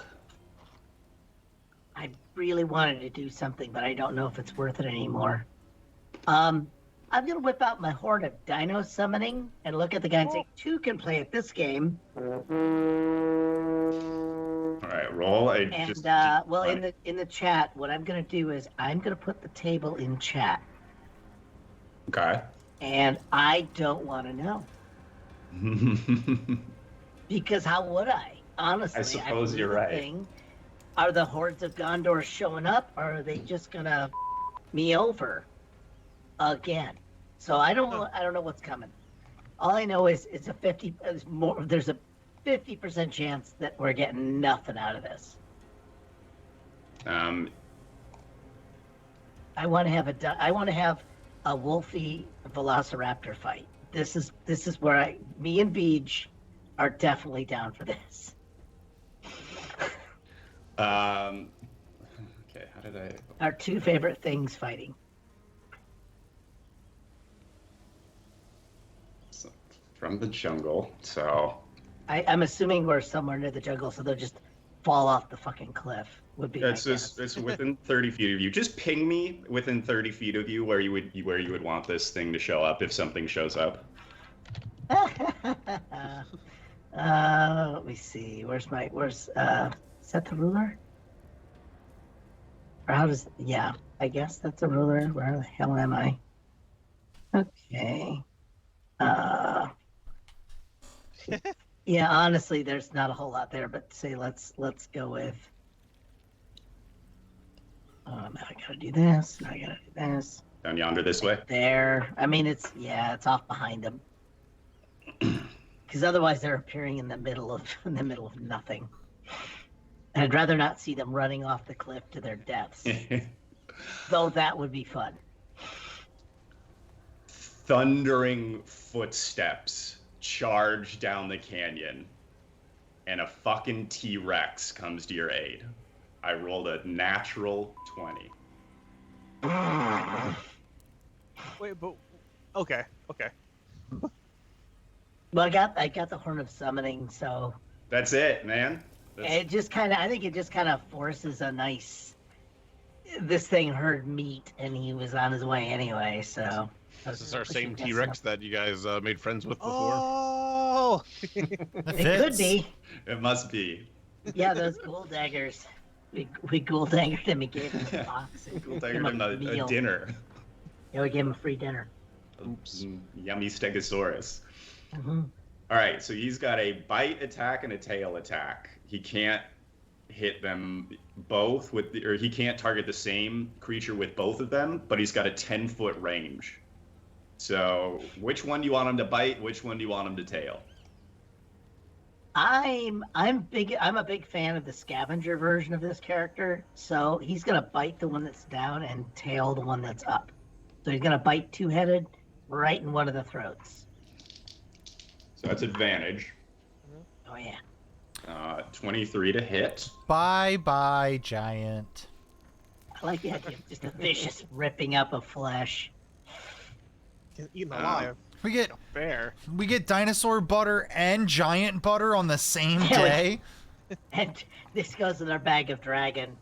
I really wanted to do something, but I don't know if it's worth it anymore. I'm gonna whip out my Horde of Dino Summoning and look at the guy and say, "Two can play at this game." All right, roll. And well, in the chat, what I'm gonna do is I'm gonna put the table in chat, Okay. and I don't want to know because how would I? Honestly, I suppose believe you're the right. thing. Are the hordes of Gondor showing up, or are they just gonna me over again? So I don't know what's coming. All I know is there's a 50% chance that we're getting nothing out of this. I want to have a Wolfie Velociraptor fight. This is where me and Beej are definitely down for this. Okay, how did I? Our two favorite things fighting. So, from the jungle. So I'm assuming we're somewhere near the jungle, so they'll just fall off the fucking cliff. Would be my guess. it's within 30 feet of you. Just ping me within 30 feet of you where you would want this thing to show up if something shows up. Let me see. Where's is that the ruler? Or how does, yeah, I guess that's a ruler. Where the hell am I? Okay. Yeah, honestly, there's not a whole lot there, but say let's go with. Now I gotta do this. Now I gotta do this. Down yonder this way. There. I mean, it's off behind them. Because otherwise, they're appearing in the middle of nothing. And I'd rather not see them running off the cliff to their deaths. Though that would be fun. Thundering footsteps charge down the canyon, and a fucking T-Rex comes to your aid. I rolled a natural 20. Wait, but okay. Well, I got the Horn of Summoning, so That's it, man. it just kind of, I think it just kind of forces a nice. This thing heard meat, and he was on his way anyway. So This is our same Pushing T-Rex that you guys made friends with before. Oh, it could be. It must be. Yeah, those ghoul daggers. We ghoul daggered him and gave him a box. And We'll gave take him a meal. dinner. Yeah, we gave him a free dinner. Oops. Yummy Stegosaurus. Mm-hmm. All right, so he's got a bite attack and a tail attack. He can't hit them both or he can't target the same creature with both of them, but he's got a 10-foot range. So, which one do you want him to bite? Which one do you want him to tail? I'm a big fan of the scavenger version of this character. So he's gonna bite the one that's down and tail the one that's up. So he's gonna bite two-headed right in one of the throats. So that's advantage. Oh yeah. 23 to hit. Bye, giant. I like the idea of just a vicious ripping up of flesh. eating alive. We get Fair. dinosaur butter and giant butter on the same Yeah, we- day. And this goes in our bag of dragon.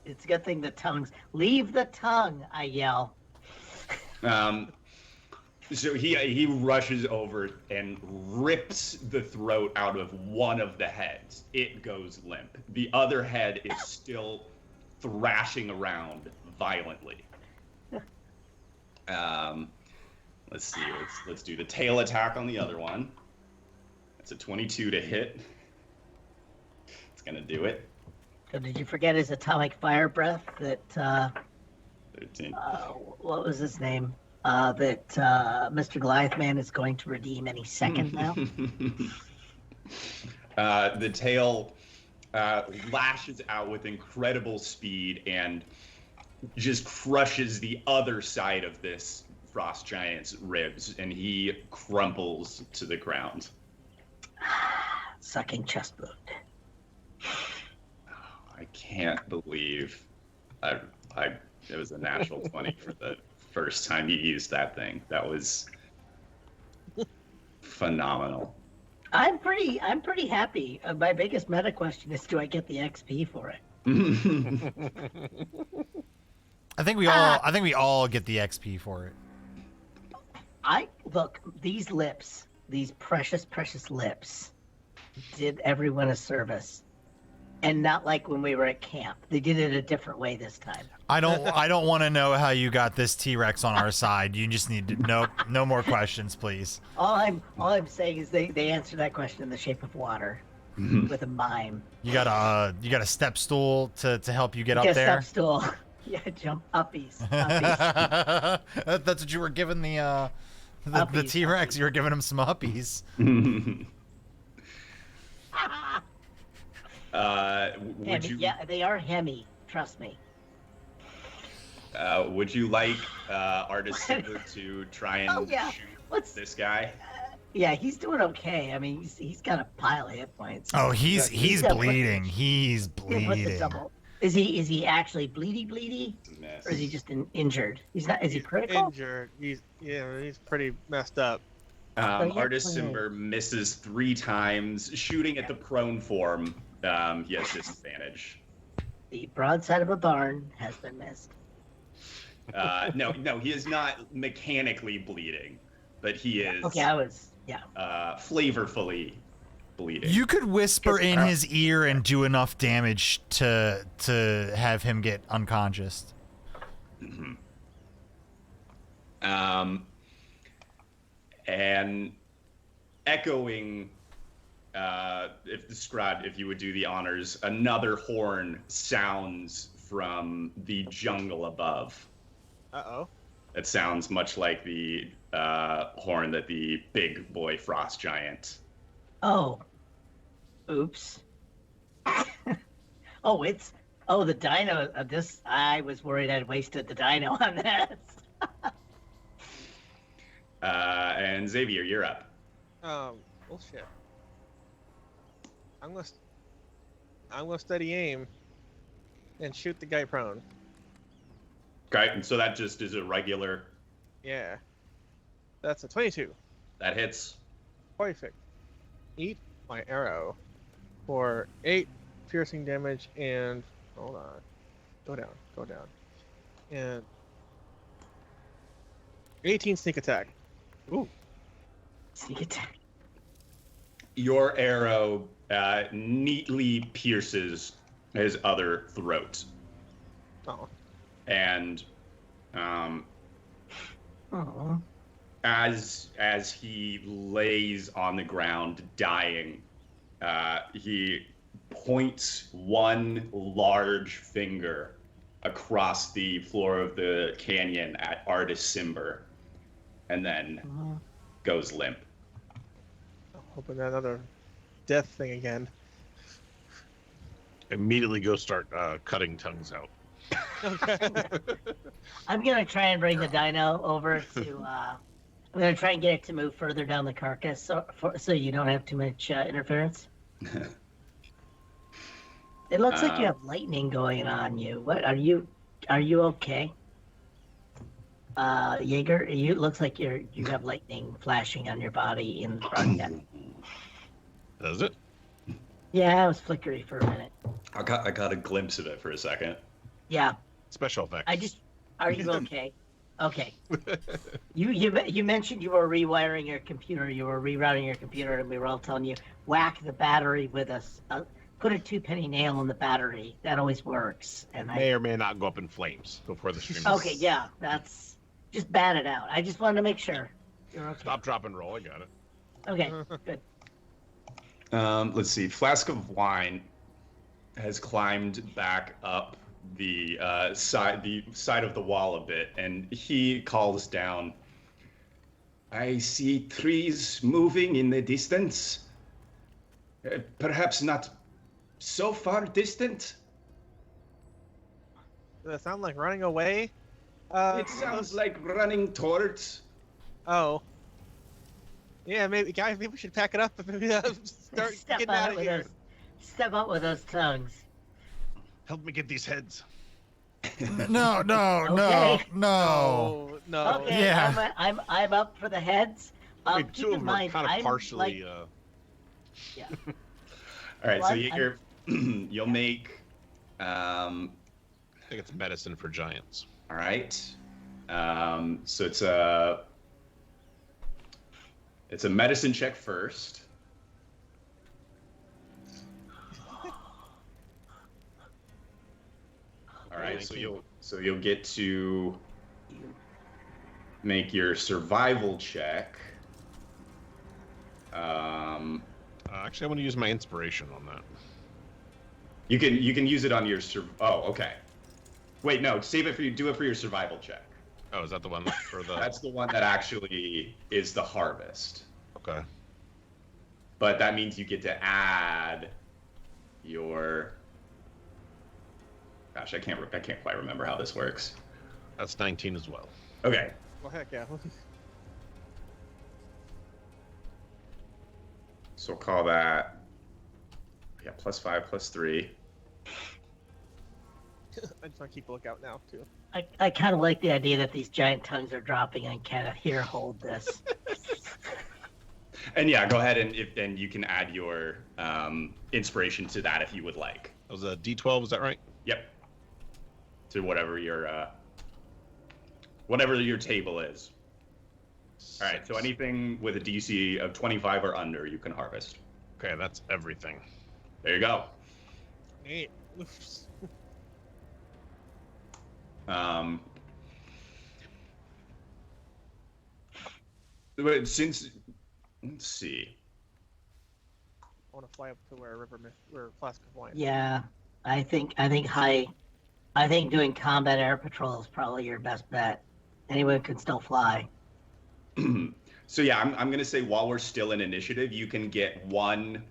It's a good thing the tongues. Leave the tongue, I yell. So he rushes over and rips the throat out of one of the heads. It goes limp. The other head is still thrashing around violently. Let's see. Let's do the tail attack on the other one. That's a 22 to hit. It's gonna do it. So did you forget his atomic fire breath that 13. what was his name? That Mr. Goliath Man is going to redeem any second now. The tail lashes out with incredible speed and just crushes the other side of this frost giant's ribs, and he crumples to the ground. Sucking chest wound. I can't believe it was a natural 20 for the first time you used that thing. That was phenomenal. I'm pretty happy. My biggest meta question is, do I get the XP for it? I think we all get the XP for it. I look, these lips, these precious lips, did everyone a service, and not like when we were at camp. They did it a different way this time. I don't want to know how you got this T-Rex on our side. You just need to no more questions, please. All I'm saying is they answered that question in the shape of water, with a mime. You got a step stool to help you get up Get a there. step stool. Yeah, jump uppies. That's what you were giving the Uppies, T-Rex. uppies. You were giving him some uppies. Would you Yeah, they are hemi. Trust me. would you like Artist Silver to try and Oh, yeah. shoot this guy? Yeah, he's doing okay. I mean, he's got a pile of hit points. Oh, he's gonna put- bleeding. He's He'll put the bleeding. Is he actually bleedy, Miss. or is he just injured? He's not. Is he critical? Injured. He's pretty messed up. Oh, yeah, Artis okay. Simber misses 3 times, shooting at the prone form. He has disadvantage. The broadside of a barn has been missed. No, he is not mechanically bleeding, but he is Okay, flavorfully bleeding. You could whisper in his ear and do enough damage to have him get unconscious. And echoing, if you would do the honors, another horn sounds from the jungle above. Uh-oh. It sounds much like the horn that the big boy frost giant. Oh. Oops. The dino of this. I was worried I'd wasted the dino on that. And Xavier, you're up. Bullshit. I'm gonna steady aim and shoot the guy prone. Okay, and so that just is a regular. Yeah. That's a 22. That hits. Perfect. Eat my arrow for 8 piercing damage and hold on. Go down. And 18 sneak attack. Ooh. Sneak attack. Your arrow neatly pierces his other throat. Oh. And Oh. as he lays on the ground dying, he points one large finger across the floor of the canyon at Artis Simber, and then goes limp. Hoping that another death thing again. Immediately go start cutting tongues out. I'm gonna try and bring the dino over to. I'm gonna try and get it to move further down the carcass, so you don't have too much interference. It looks like you have lightning going on you. What are you? Are you okay? Jaeger, it looks like you have lightning flashing on your body in the broadcast. Does it? Yeah, it was flickery for a minute. I got a glimpse of it for a second. Yeah. Special effects. Are you okay? Okay. You mentioned you were rewiring your computer, you were rerouting your computer, and we were all telling you whack the battery with put a 2-penny nail in the battery. That always works. And may or may not go up in flames before the stream. Okay, yeah, that's just bat it out. I just wanted to make sure you're okay. Stop, drop, and roll. I got it. Okay, good. Let's see. Flask of Wine has climbed back up the side of the wall a bit, and he calls down. I see trees moving in the distance. Perhaps not so far distant. Does that sound like running away? It sounds like running towards. Oh. Yeah, maybe guys, maybe we should pack it up and maybe start getting out of here. Step up with those tongues. Help me get these heads. No. No. Okay, Yeah. I'm up for the heads. Wait, Keep two in of them mind, are kind of I'm partially. Yeah. All right, Well, so you'll make. I think it's medicine for giants. All right. So it's a medicine check first. All right, so you'll get to make your survival check. Actually, I want to use my inspiration on that. You can use it on your Oh, okay. Wait, no, save it for you. Do it for your survival check. Oh, is that the one for the? That's the one that actually is the harvest. Okay. But that means you get to add your. Gosh, I can't quite remember how this works. That's 19 as well. Okay. Well, heck yeah. So we'll call that. Yeah, +5, +3. I just want to keep a lookout now too. I kind of like the idea that these giant tongues are dropping on Kenneth. Here, hold this. And yeah, go ahead and you can add your inspiration to that if you would like. That was a D12, is that right? Yep. To whatever your table is. All right. So anything with a DC of 25 or under, you can harvest. Okay, that's everything. There you go. Neat. But since let's see. I want to fly up to where Flask of Wine. Yeah, I think doing combat air patrol is probably your best bet. Anyone can still fly. So yeah, I'm gonna say while we're still in initiative, you can get one.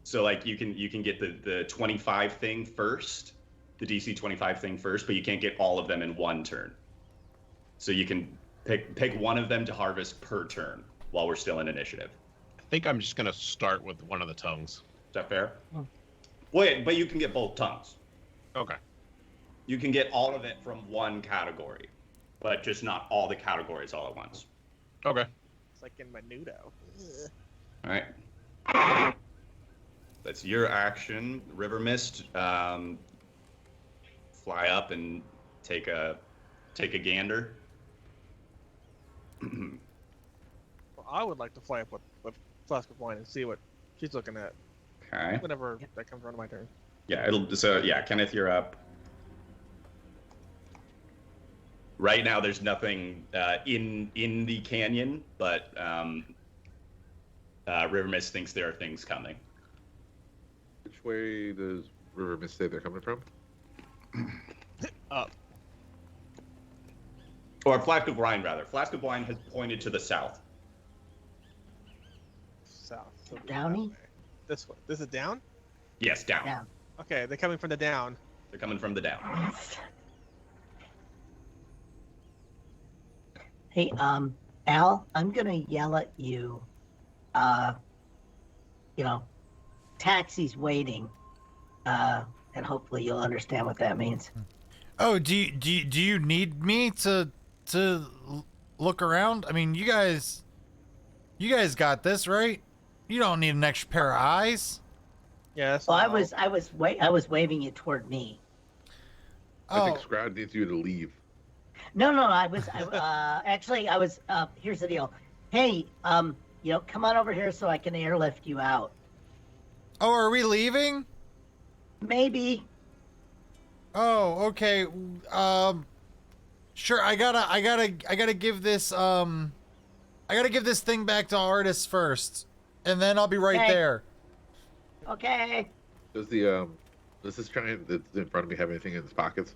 So like you can get the 25 thing first, the DC 25 thing first, but you can't get all of them in one turn. So you can pick one of them to harvest per turn while we're still in initiative. I think I'm just gonna start with one of the tongues. Is that fair? Hmm. Wait, but you can get both tongues. Okay. You can get all of it from one category, but just not all the categories all at once. Okay. It's like in Menudo. All right. That's your action. River Mist, fly up and take a gander. Well, I would like to fly up with Flask of Wine and see what she's looking at. Okay. Whenever that comes around to my turn. Yeah, Kenneth, you're up. Right now, there's nothing in the canyon, but River Mist thinks there are things coming. Which way does River Mist say they're coming from? Up. Or Flask of Wine, rather. Flask of Wine has pointed to the south. South. So Downy? This way. This is down? Yes, down. Down. Okay, they're coming from the down. They're coming from the down. Hey, Al, I'm gonna yell at you. Taxi's waiting. And hopefully you'll understand what that means. Oh, do you need me to look around? I mean, you guys got this, right? You don't need an extra pair of eyes. Yes. Well, I was waving you toward me. I think Oh, Scrod needs you to leave. No, I was here's the deal. Hey, come on over here so I can airlift you out. oh, are we leaving? Maybe. Oh, okay. Sure. I gotta give this thing back to Artis first, and then I'll be right Okay. there. Okay. Does this giant that's in front of me have anything in its pockets?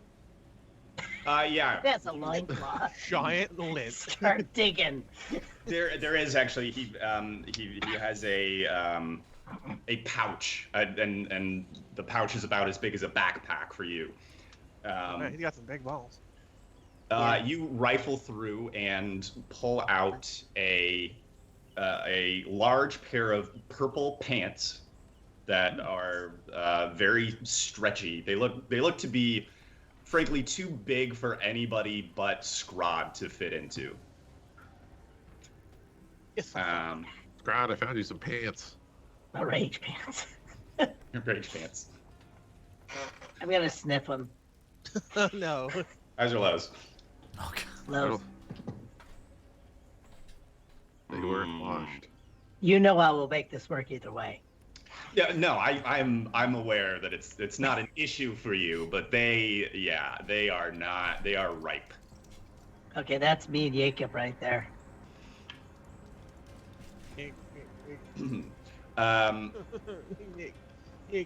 Yeah. That's a loincloth. Giant lint. Start digging. There is actually he has a pouch and the pouch is about as big as a backpack for you. Man, he's got some big balls. You rifle through and pull out a large pair of purple pants that are very stretchy. They look to be, frankly, too big for anybody but Scrod to fit into. Yes. Scrod, I found you some pants. My rage pants. Rage pants. I'm gonna sniff them. No. Highs or lows? Okay. Lows. They were washed. You know I will make this work either way. Yeah, no, I'm aware that it's not an issue for you, but they are ripe. Okay, that's me and Jacob right there. Um, I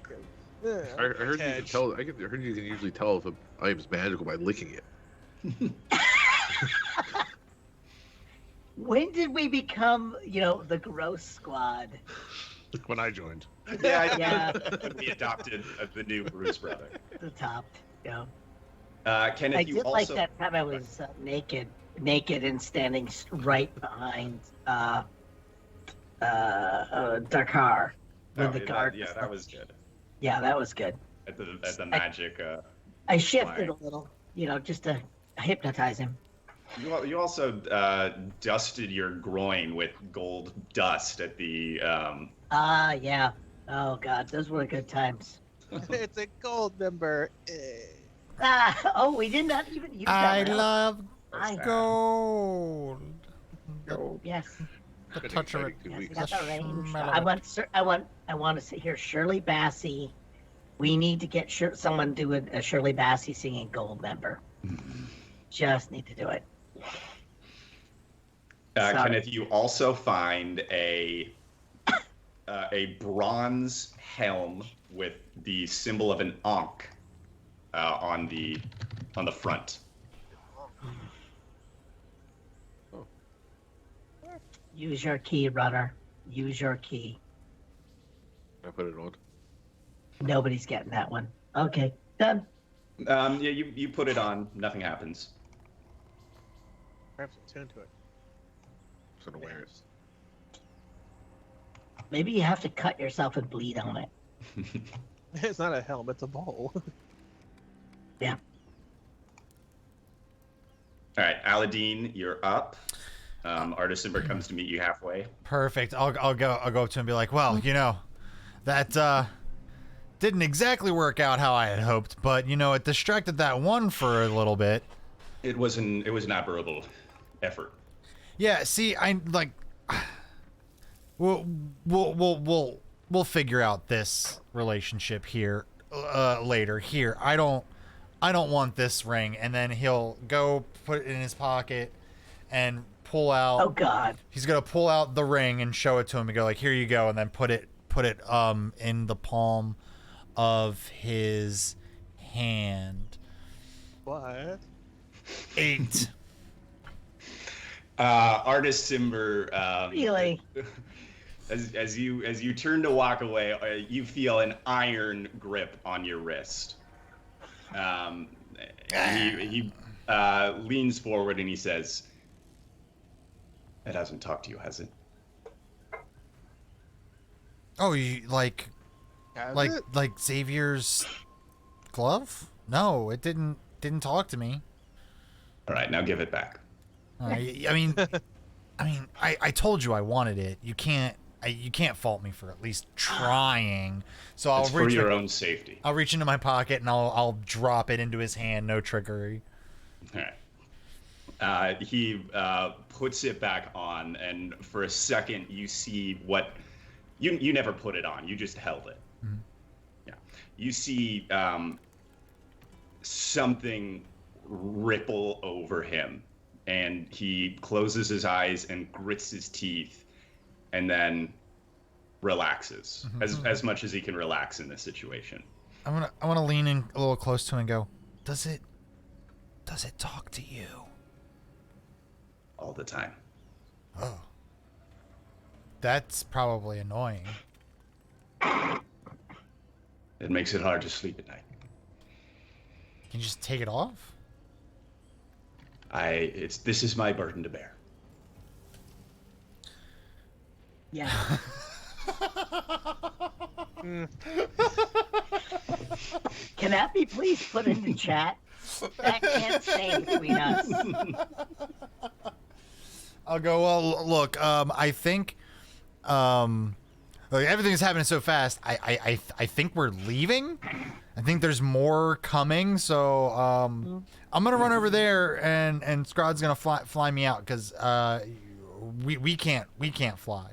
heard you can tell. I heard you can usually tell if an item's magical by licking it. When did we become, the gross squad? When I joined. yeah, Yeah. we adopted the new Bruce brother. The top, Kenneth, I you did also like that time I was naked and standing right behind Dakar. When the guard. that was good. Yeah, that was good. at the magic. I shifted Why? a little, just to hypnotize him. You also dusted your groin with gold dust at the. Yeah. Oh God, those were good times. It's a gold member. We did not even use that. I round. love I gold. Go. yes. The Been touch of it. exciting 2 Yes, weeks. we got the range. smell of I it. want to hear Shirley Bassey. We need to get someone do a Shirley Bassey singing Gold member. Just need to do it. Sorry. Kenneth, you also find a bronze helm with the symbol of an ankh on the front. Use your key, runner. Use your key. I put it on. Nobody's getting that one. Okay, done. Yeah, you put it on. Nothing happens. Perhaps attune to it. So to wear it. Maybe you have to cut yourself and bleed on it. It's not a helm, it's a bowl. Yeah. All right, Aladdin, you're up. Artisimber comes to meet you halfway. Perfect. I'll go up to him and be like, well, that didn't exactly work out how I had hoped, but it distracted that one for a little bit. It was an admirable effort. Yeah, see, I like we'll figure out this relationship here later. Here, I don't want this ring. And then he'll go put it in his pocket and pull out. Oh God. He's gonna pull out the ring and show it to him and go like, here you go, and then put it in the palm of his hand. What? 8. Artisimber. Really? As you turn to walk away, you feel an iron grip on your wrist. He leans forward and he says, "It hasn't talked to you, has it?" Oh, you like Has like it? like Xavier's glove? No, it didn't talk to me. All right, now give it back. I mean, I told you I wanted it. You can't fault me for at least trying. So I'll It's for reach your own safety. I'll reach into my pocket and I'll drop it into his hand. No trickery. All right. He puts it back on, and for a second, you see what you never put it on. You just held it. Mm-hmm. Yeah. You see something ripple over him, and he closes his eyes and grits his teeth, and then relaxes as much as he can relax in this situation. I want to lean in a little close to him and go, Does it talk to you? All the time. Oh. That's probably annoying. It makes it hard to sleep at night. Can you just take it off? This is my burden to bear. Yeah. Can that be please put in the chat? That can't stay between us. I'll go, well, look, I think, look, everything's happening so fast. I think we're leaving. I think there's more coming. So, I'm going to run over there and Scrod's going to fly me out because, we can't fly.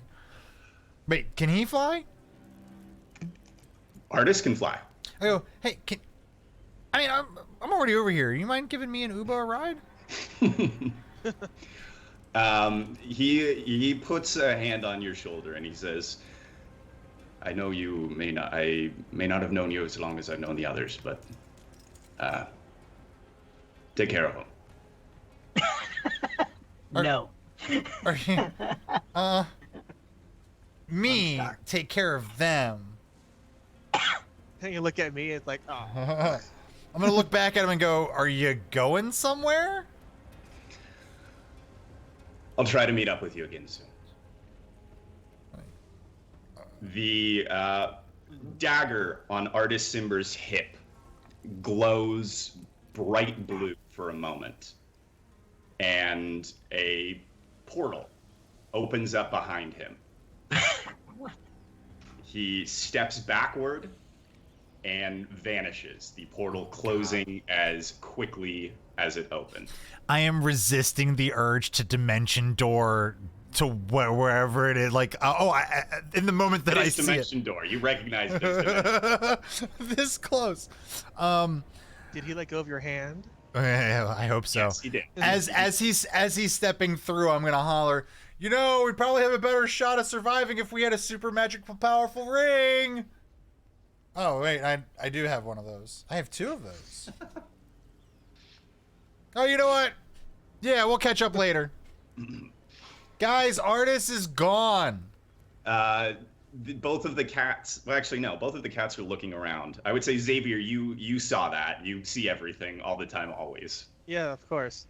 Wait, can he fly? Artists can fly. I go, hey, I'm already over here. You mind giving me an Uber a ride? He puts a hand on your shoulder and he says, "I know I may not have known you as long as I've known the others, but take care of them." No. Are you, me take care of them. And you look at me, it's like, oh. I'm gonna look back at him and go, "Are you going somewhere?" I'll try to meet up with you again soon. The dagger on Artis Simber's hip glows bright blue for a moment, and a portal opens up behind him. What? He steps backward and vanishes, the portal closing as quickly as it opened. I am resisting the urge to dimension door to wherever it is. Like, in the moment that I This see it. dimension door, you recognize this dimension. This close. Did he let go of your hand? I hope so. Yes, he did. As he's stepping through, I'm gonna holler. You know, we'd probably have a better shot of surviving if we had a super magical, powerful ring. Oh wait, I do have one of those. I have two of those. Oh, you know what? Yeah, we'll catch up later. Guys, Artis is gone. Both of the cats. Well, actually, no. Both of the cats are looking around. I would say Xavier, you saw that. You see everything all the time, always. Yeah, of course.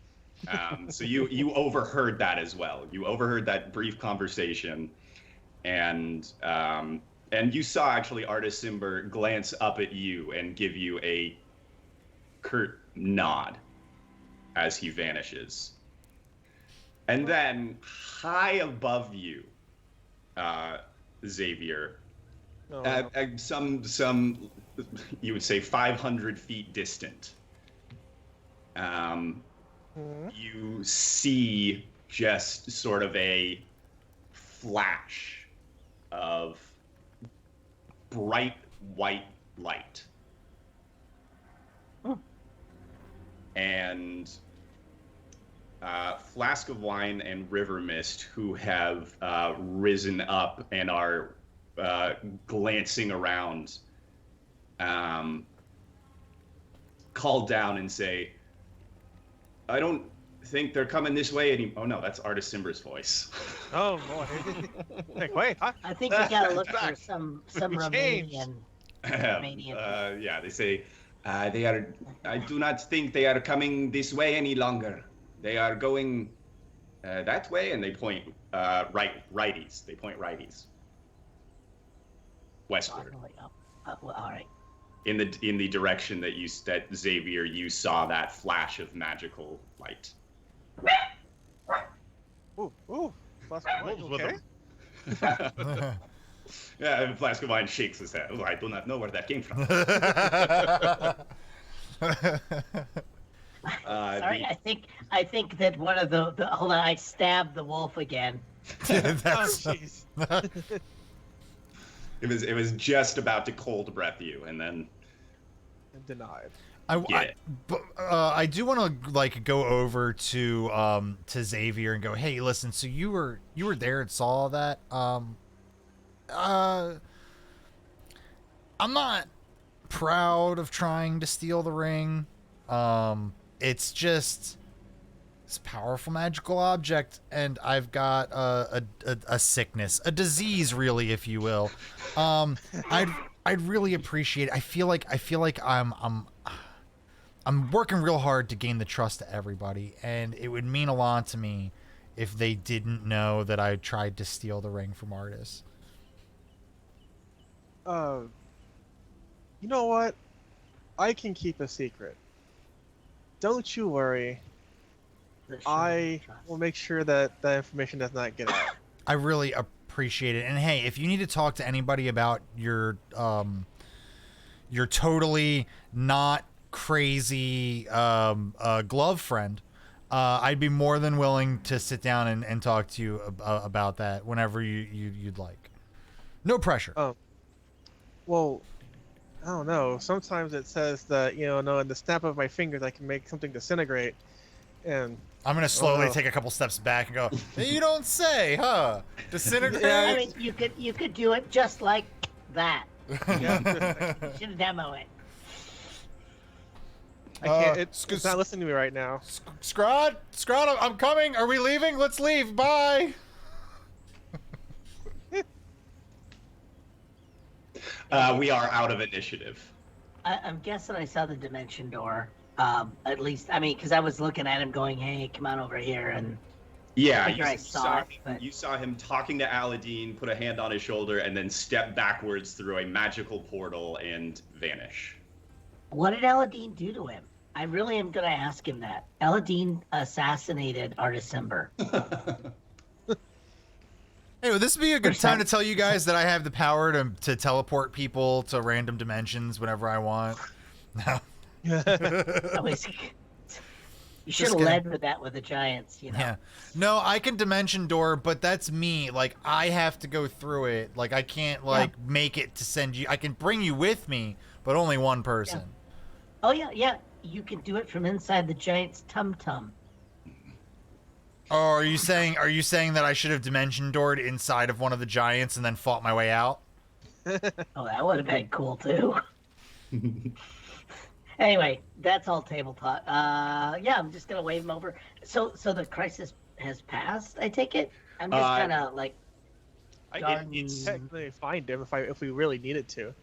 So you overheard that as well. You overheard that brief conversation, and you saw actually Artis Simber glance up at you and give you a curt nod as he vanishes. And then high above you, Xavier, Oh, at some you would say 500 feet distant, you see just sort of a flash of bright white light. And Flask of Wine and River Mist, who have risen up and are glancing around, call down and say, I don't think they're coming this way anymore. Oh no, that's Artis Simber's voice. oh boy. Like, wait, huh? I think we gotta look for Back. some We changed. Romanian. Yeah, they say, they are, I do not think they are coming this way any longer. They are going that way, and they point righties. They point righties. Westward. Well, all right. In the direction that Xavier, you saw that flash of magical light. Ooh. Flask of wine, Wolves with okay. them. Yeah, and Flask of Wine shakes his head. Oh, I do not know where that came from. Sorry, I think that one of the hold on, I stabbed the wolf again. Oh, That's- jeez. It was just about to cold breath you, and then Denied. I do want to like go over to Xavier and go, hey, listen. So you were there and saw that. I'm not proud of trying to steal the ring. It's just this powerful magical object, and I've got a sickness, a disease, really, if you will. I'd really appreciate it. I feel like I'm working real hard to gain the trust of everybody, and it would mean a lot to me if they didn't know that I tried to steal the ring from Artis. You know what? I can keep a secret. Don't you worry. I will make sure that that information does not get out. I really appreciate it. And hey, if you need to talk to anybody about your totally not crazy glove friend, I'd be more than willing to sit down and talk to you about that whenever you'd like. No pressure. Well, I don't know. Sometimes it says that, in the snap of my fingers I can make something disintegrate. And I'm gonna slowly no. take a couple steps back and go, you don't say, huh? Disintegrate? Yeah, I mean, you could do it just like that. yeah, You should demo it. I can't. It's It's not listening to me right now. Scrod, I'm coming. Are we leaving? Let's leave. Bye. we are out of initiative. I'm guessing I saw the dimension door. At least, I mean, because I was looking at him going, hey, come on over here. And Yeah, figure I saw it, but- you saw him talking to Aladdin, put a hand on his shoulder, and then step backwards through a magical portal and vanish. What did Aladdin do to him? I really am gonna ask him that. Aladdin assassinated Artisimber. Hey, would this be a good Percent. time to tell you guys that I have the power to teleport people to random dimensions whenever I want? No. You should have kidding. led with that with the Giants, you know. Yeah. No, I can dimension door, but that's me. Like, I have to go through it. Like, I can't, like, make it to send you. I can bring you with me, but only one person. Oh yeah. You can do it from inside the Giant's tum-tum. Oh, are you saying that I should have dimension doored inside of one of the giants and then fought my way out? Oh, that would have been cool too. Anyway, that's all table talk. Yeah, I'm just gonna wave him over. So the crisis has passed. I take it. I'm just kind of like. It's technically find him if we really needed to.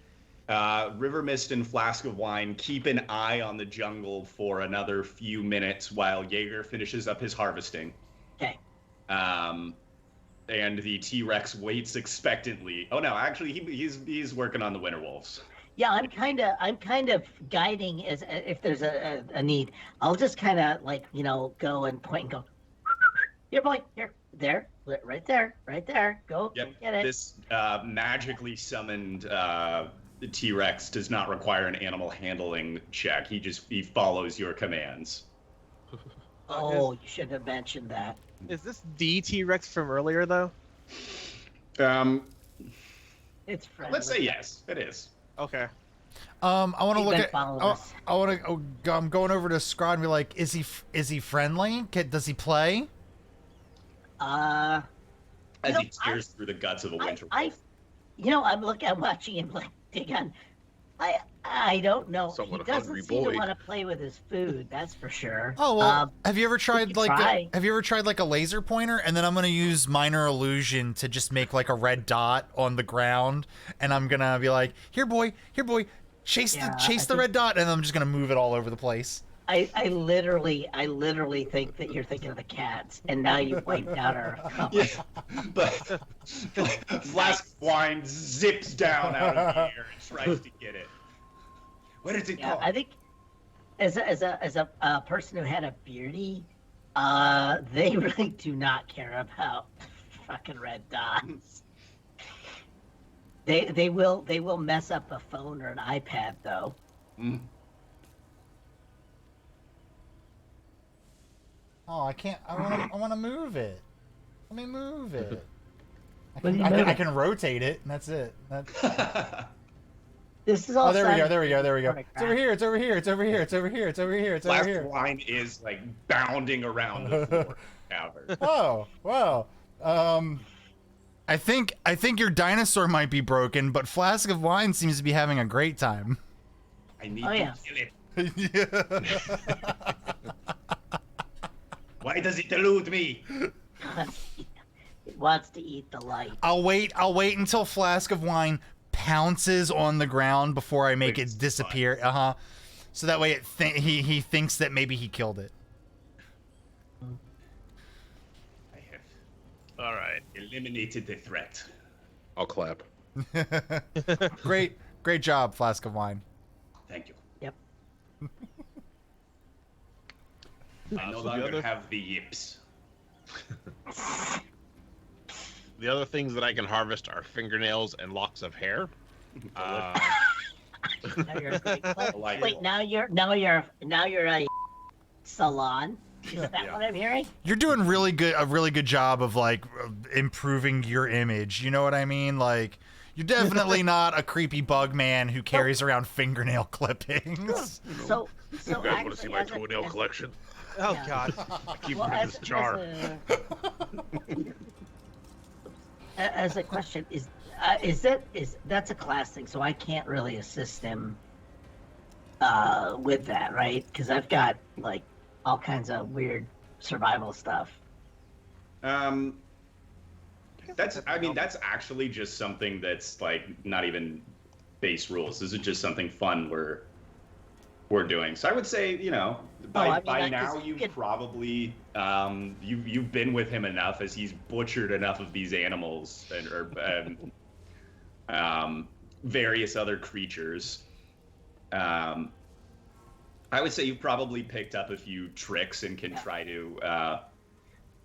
River Mist and Flask of Wine keep an eye on the jungle for another few minutes while Jaeger finishes up his harvesting. Okay. And the T-Rex waits expectantly. Oh no, actually he's working on the Winter Wolves. Yeah, I'm kind of guiding as if there's a need. I'll just kind of like go and point and go. Here, boy. Here, there, right there. Go Yep. get it. This magically summoned the T-Rex does not require an animal handling check. He follows your commands. Oh, you shouldn't have mentioned that. Is this the T-Rex from earlier though? It's friendly. Let's say yes, it is. Okay. I want to He's look been at. following I us. want to. I'm going over to Scrod and be like, is he friendly? Does he play? As know, he tears through the guts of a winter I'm watching him like dig on. I don't know. Somewhat He doesn't hungry seem boy. to want to play with his food. That's for sure. Oh well. Have you ever tried could like try. have you ever tried like a laser pointer? And then I'm gonna use minor illusion to just make like a red dot on the ground, and I'm gonna be like, here boy, chase Yeah, the red dot, and I'm just gonna move it all over the place. I literally think that you're thinking of the cats, and now you've wiped out our. Yeah, but Flask of Wine zips down out of the air and tries to get it. Where did it Yeah, go? I think as a person who had a beardy, they really do not care about fucking red dots. They will mess up a phone or an iPad though. Mm. Oh, I can't. I want to move it. Let me move it. What do you I move? can rotate it, and that's it. This is all. Oh, there we go. sounding There we go. There we go. like It's over here. It's over here. It's over here. It's over here. It's over here. It's over Flask here. of Wine is like bounding around the floor. Cavern. Oh, wow. I think your dinosaur might be broken, but Flask of Wine seems to be having a great time. I need Oh, to yeah. kill it. Yeah. Why does it elude me? It wants to eat the light. I'll wait until Flask of Wine pounces on the ground before I make Wait, it disappear. So that way he thinks that maybe he killed it. I have All right. eliminated the threat. I'll clap. Great job, Flask of Wine. Thank you. Yep. I no so the longer other- have the yips. The other things that I can harvest are fingernails and locks of hair. Now you're a great player. Like- Wait, now you're a salon. Is that Yeah. what I'm hearing? You're doing a really good job of like improving your image. You know what I mean? Like you're definitely not a creepy bug man who carries around fingernail clippings. So You guys want actually, to see my as a- toenail as- collection? Oh Yeah. God. I keep Well, them in as, this jar. as a question, is that's a class thing, so I can't really assist him with that, right? Because I've got like all kinds of weird survival stuff. That's actually just something that's like not even base rules. This is just something fun where we're doing. So I would say, by now 'cause you've could- probably you've been with him enough as he's butchered enough of these animals and various other creatures. I would say you've probably picked up a few tricks and can try to,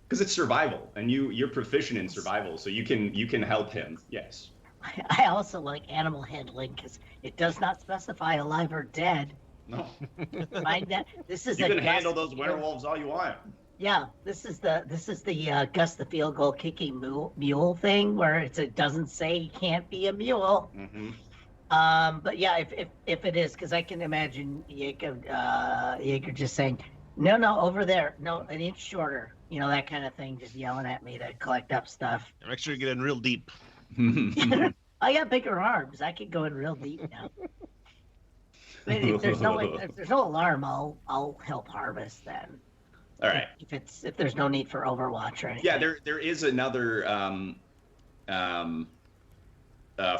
because it's survival, and you're proficient in survival, so you can help him. Yes. I also like animal handling because it does not specify alive or dead. No. Mind that this is You a can Gus handle those the werewolves all you want. Yeah, this is the Gus the field goal kicking mule thing where it doesn't say he can't be a mule. Mm-hmm. But yeah, if it is, because I can imagine Jaeger just saying, no, over there, no, an inch shorter, that kind of thing, just yelling at me to collect up stuff. Make sure you get in real deep. I got bigger arms. I could go in real deep now. But if there's no alarm, I'll help harvest then. All right. If there's no need for Overwatch or anything. Yeah, there is another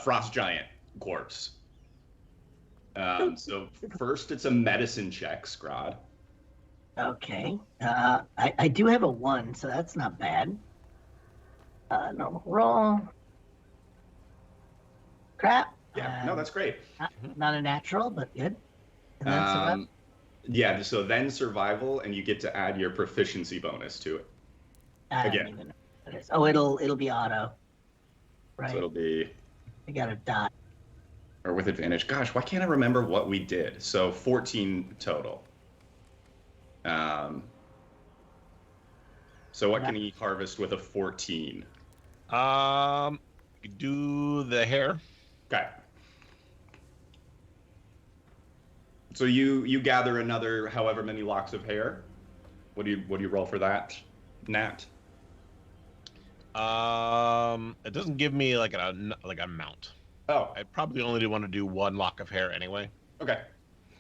frost giant corpse. So first, it's a medicine check, Scrod. Okay. I do have a 1, so that's not bad. Normal roll. Crap. Yeah, no, that's great. Not a natural, but good. And then survival. Yeah, so then survival, and you get to add your proficiency bonus to it. I don't again. even know what it is. Oh, it'll be auto. Right. So it'll be, I got a dot. or with advantage. Gosh, why can't I remember what we did? So 14 total. So what can he harvest with a 14? You could do the hair. Okay. So you gather another however many locks of hair. What do you roll for that, Nat? It doesn't give me like an amount. Oh, I probably only want to do 1 lock of hair anyway, okay.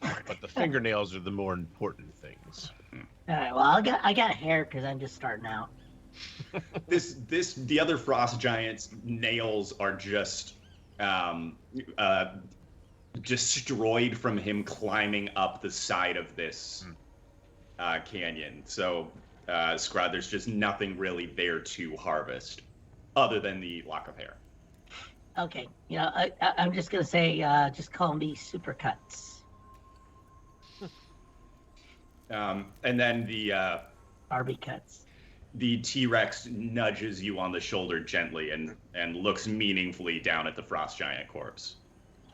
but the fingernails are the more important things. All right. Well, I got hair because I'm just starting out. The other frost giant's nails are just destroyed from him climbing up the side of this canyon. So, Scrod, there's just nothing really there to harvest other than the lock of hair. Okay. I'm just gonna say, just call me Supercuts. And then Barbie cuts. the T-Rex nudges you on the shoulder gently and looks meaningfully down at the frost giant corpse.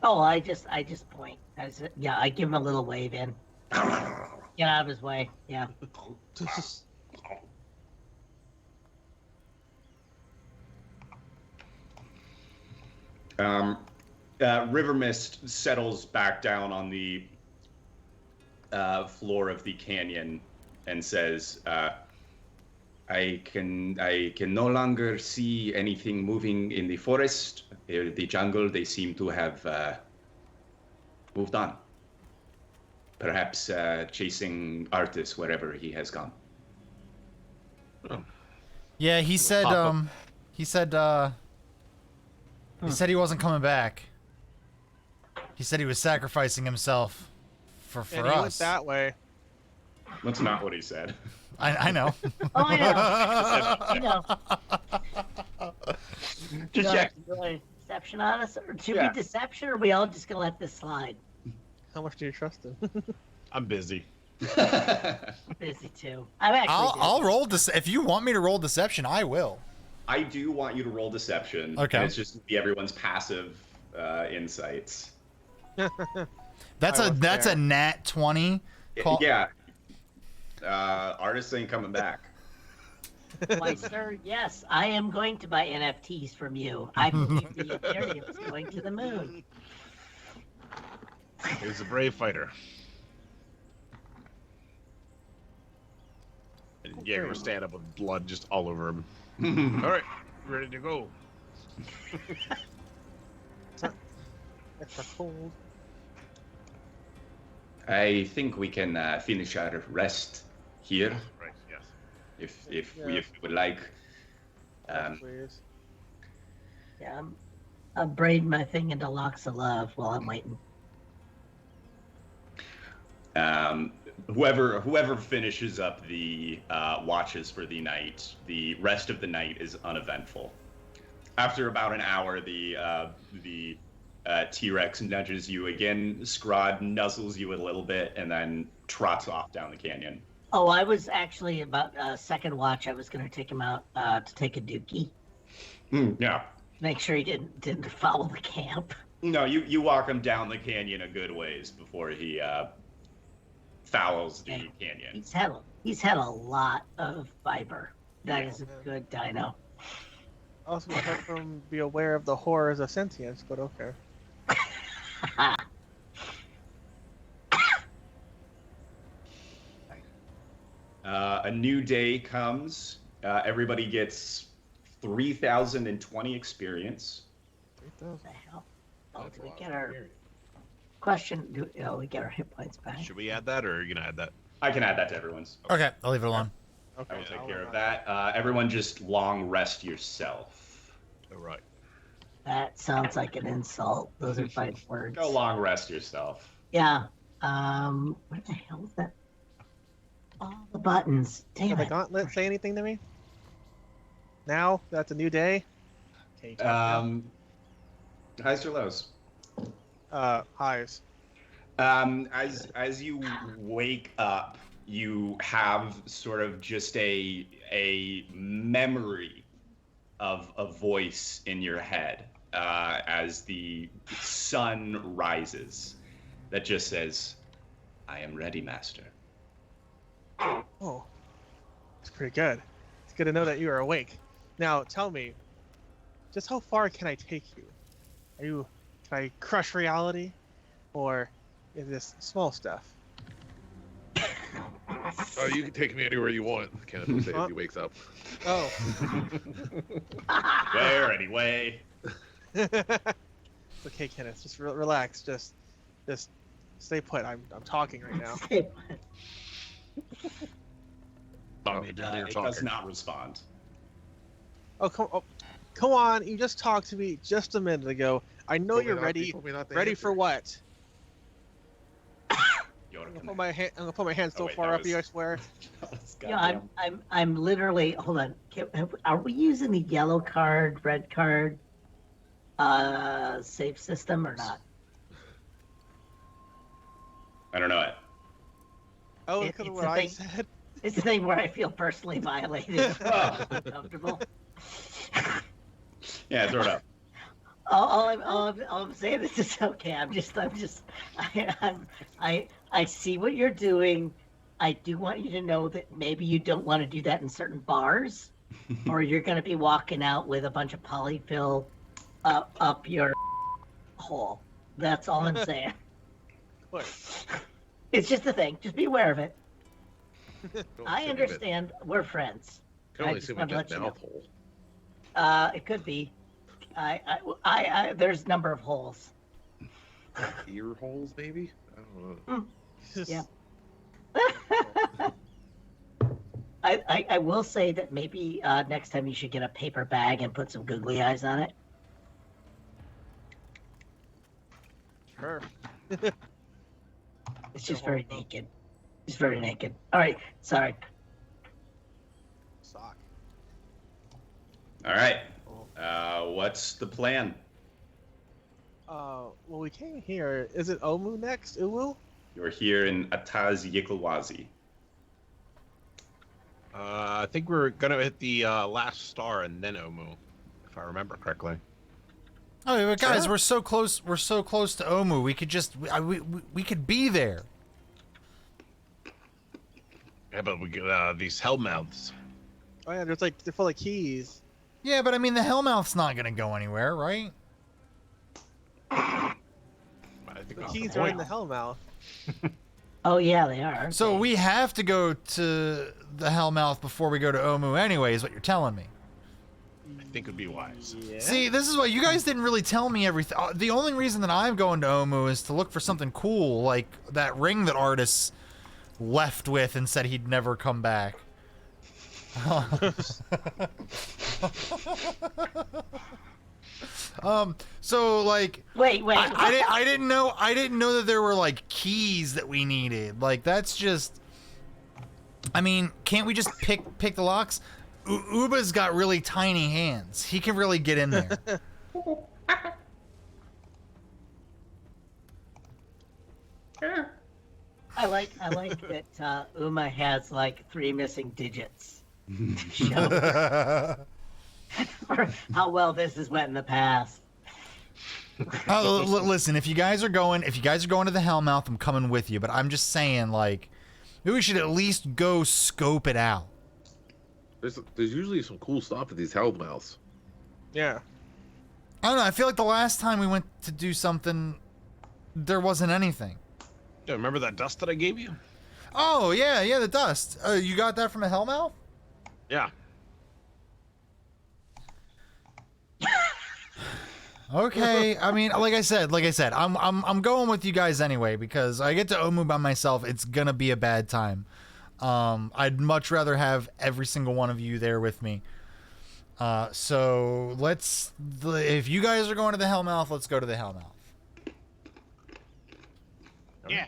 Oh, I just point. I give him a little wave in. Get out of his way. Yeah. River Mist settles back down on the floor of the canyon and says, I can no longer see anything moving in the forest. The jungle, they seem to have moved on. Perhaps pacing Artis wherever he has gone. Yeah, he said he said he wasn't coming back. He said he was sacrificing himself for And he went us. that way. That's not what he said. I know. Oh, I know. Just check. Deception on us? Or should Yeah. we deception, or are we all just gonna let this slide? How much do you trust him? I'm busy. I'm busy too. I'm actually. I'll roll if you want me to roll deception, I will. I do want you to roll deception. Okay. And it's just to be everyone's passive insights. That's I a was that's there. a nat 20. Yeah. Artists ain't coming back. Why, sir, yes, I am going to buy NFTs from you. I believe the Ethereum is going to the moon. Here's a brave fighter. And Jaeger was stand up with blood just all over him. All right, ready to go. Extra cold. I think we can finish our rest here, Right, yes. if Yeah. we would like. Please. Yeah, I'm braiding my thing into locks of love while I'm waiting. Whoever finishes up the watches for the night, the rest of the night is uneventful. After about an hour, the T-Rex nudges you again. Scrod nuzzles you a little bit and then trots off down the canyon. Oh, I was actually about second watch. I was going to take him out to take a dookie. Yeah. Make sure he didn't follow the camp. No, you walk him down the canyon a good ways before he fouls the canyon. He's had a lot of fiber. That is a good dino. Also, help him be aware of the horrors of sentience, but okay. A new day comes. Everybody gets 3,020 experience. What the hell? Oh, do we get our question? We get our hit points back? Should we add that, or are you gonna add that? I can add that to everyone's. Okay, I'll leave it alone. Okay, I will take care of that. Everyone just long rest yourself. All right. That sounds like an insult. Those are fight words. Go long rest yourself. Yeah. What the hell is that? All the buttons. Did Damn the it. gauntlet say anything to me? Now that's a new day. Can you talk Highs or lows? now? Highs. As you wake up, you have sort of just a memory of a voice in your head as the sun rises that just says, "I am ready, Master." Oh, it's pretty good. It's good to know that you are awake. Now, tell me, just how far can I take you? Can I crush reality, or is this small stuff? Oh, you can take me anywhere you want. Kenneth will say as he wakes up. Oh. Where anyway? It's okay, Kenneth. Just relax. Just stay put. I'm talking right now. It Does not respond. Oh, come on! You just talked to me just a minute ago. I know Told me you're not- ready. told me not to Ready answer. for what? Yoda I'm gonna put my hand so wait, far that up here. I was- swear. Yeah, I'm literally. Hold on. Are we using the yellow card, red card, save system or not? I don't know it. Oh, It- because of it's what a I thing. said. It's the thing where I feel personally violated. Uncomfortable. Yeah, throw it up. All I'm saying is it's okay. I see what you're doing. I do want you to know that maybe you don't want to do that in certain bars, or you're going to be walking out with a bunch of polyfill up your hole. That's all I'm saying. What? It's just a thing. Just be aware of it. Don't I assume understand. We're friends. Can I only just assume wanted to it's let you mouth know. hole. It could be. I there's a number of holes. Ear holes, maybe? I don't know. Yeah. I will say that maybe next time you should get a paper bag and put some googly eyes on it. Sure. It's just very naked. It's very naked. All right. Sorry. Sock. All right. What's the plan? Well, we came here. Is it Omu next? Uwu? You're here in Ataz Yikalwazi. I think we're gonna hit the last star and then Omu, if I remember correctly. Oh, but guys, Sure. we're so close. We're so close to Omu. We could just we could be there. Yeah, but we get these hellmouths. Oh yeah, they're full of keys. Yeah, but I mean, the Hellmouth's not gonna go anywhere, right? I think The that's keys the are point. in the Hellmouth. Oh yeah, they are. So we have to go to the Hellmouth before we go to Omu anyway, is what you're telling me. I think it'd be wise. Yeah. See, this is why you guys didn't really tell me everything. The only reason that I'm going to Omu is to look for something cool, like that ring that Artis left with and said he'd never come back. So like, Wait. I didn't know that there were like keys that we needed. Like that's just. I mean, can't we just pick the locks? Uba's got really tiny hands. He can really get in there. I like that Uma has like 3 missing digits. Show for how well this has went in the past. Listen, if you guys are going to the Hellmouth, I'm coming with you. But I'm just saying, like, maybe we should at least go scope it out. There's usually some cool stuff at these Hellmouths. Yeah. I don't know. I feel like the last time we went to do something, there wasn't anything. Yeah, remember that dust that I gave you? Oh yeah, the dust. You got that from a Hellmouth? Yeah. Okay. I mean, like I said, I'm going with you guys anyway because I get to Omu by myself. It's gonna be a bad time. I'd much rather have every single one of you there with me. So if you guys are going to the Hellmouth, let's go to the Hellmouth. Yeah.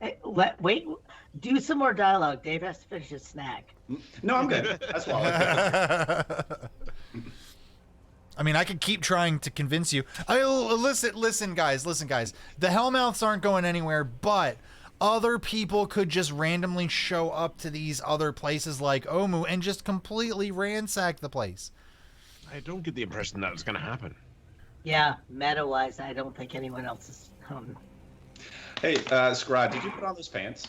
Hey, wait, do some more dialogue. Dave has to finish his snack. No, I'm good. That's well. I mean, I could keep trying to convince you. Listen, guys. The Hellmouths aren't going anywhere, but other people could just randomly show up to these other places like Omu and just completely ransack the place. I don't get the impression that it's going to happen. Yeah, meta-wise, I don't think anyone else is. Hey, Scrod, did you put on those pants?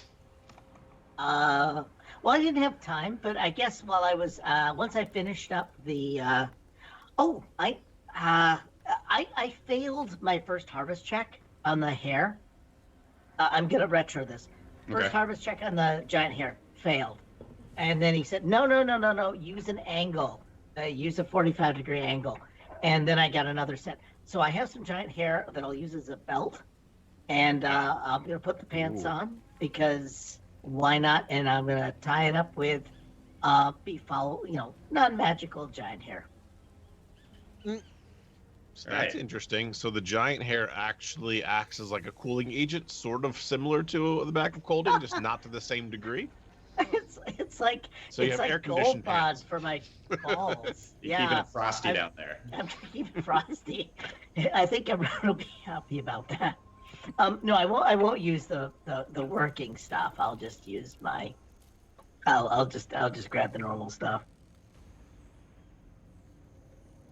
Well, I didn't have time, but I guess while I was once I finished up the, I failed my first harvest check on the hare. I'm gonna retro this. First harvest check on the giant hare failed, and then he said, no, use an angle, use a 45-degree angle, and then I got another set. So I have some giant hare that I'll use as a belt, and I'm gonna put the pants on because why not? And I'm gonna tie it up with non-magical giant hare. So that's interesting. So the giant hair actually acts as like a cooling agent, sort of similar to the back of Colding, just not to the same degree. It's like So you it's have like air-conditioned gold bond pants. for my balls. You're keeping it frosty down there. I'm keeping frosty. I think everyone will be happy about that. No, I won't use the working stuff. I'll just use my. I'll just grab the normal stuff.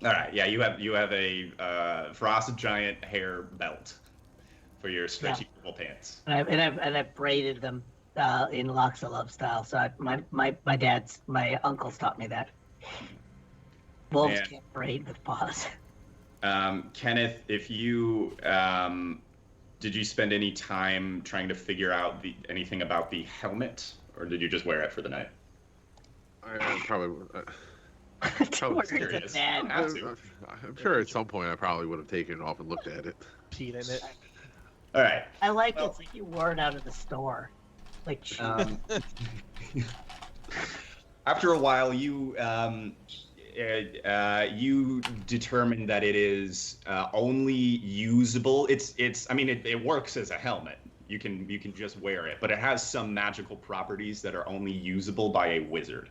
All right, yeah, you have a frost giant hair belt for your stretchy purple pants. And I've braided them in locks of love style. So my uncles taught me that. Wolves can't braid with paws. Kenneth, if you did you spend any time trying to figure out anything about the helmet, or did you just wear it for the night? I probably. We're serious. bad. I'm sure at some point I probably would have taken it off and looked at it. Peed in it. All right. I like it's like you wore it out of the store. Like After a while, you you determine that it is only usable. It's. I mean, it works as a helmet. You can just wear it, but it has some magical properties that are only usable by a wizard.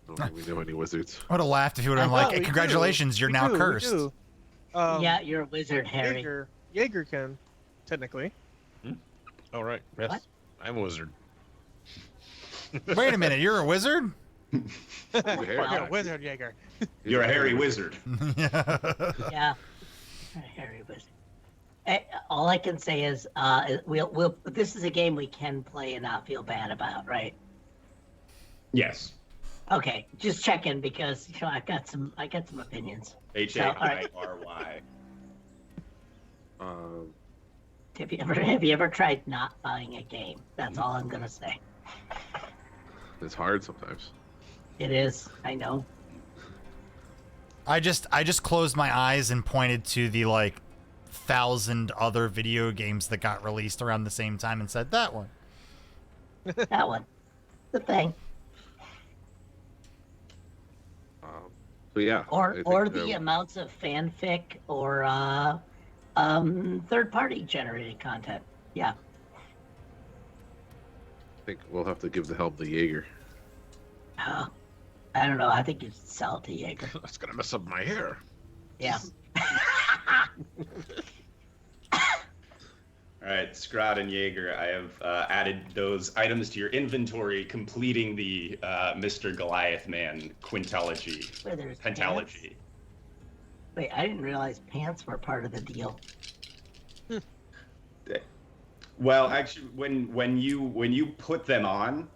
I don't think we know any wizards. I would have laughed if you would have been like, hey, congratulations, you're now cursed. yeah, you're a wizard, Harry. Jaeger can, technically. All right. Yes. What? I'm a wizard. Wait a minute, you're a wizard? You're a wizard, Jaeger. You're a hairy wizard. Yeah, Harry wizard. All I can say is, we'll. This is a game we can play and not feel bad about, right? Yes. Okay, just checking because I got some opinions. H-A-I-R-Y. Have you ever tried not buying a game? That's all I'm gonna say. It's hard sometimes. It is. I know. I just closed my eyes and pointed to the 1,000 other video games that got released around the same time and said that one. That one. The thing. But yeah, I Or think, the amounts of fanfic or third party generated content. Yeah. I think we'll have to give the helm to Jaeger. I don't know. I think you should sell it to Jaeger. That's gonna mess up my hair. Yeah. All right, Scrod and Jaeger, I have added those items to your inventory, completing the Mr. Goliath Man quintology, Wait, there's pentalogy. pants? Wait, I didn't realize pants were part of the deal. Well, actually, when you put them on,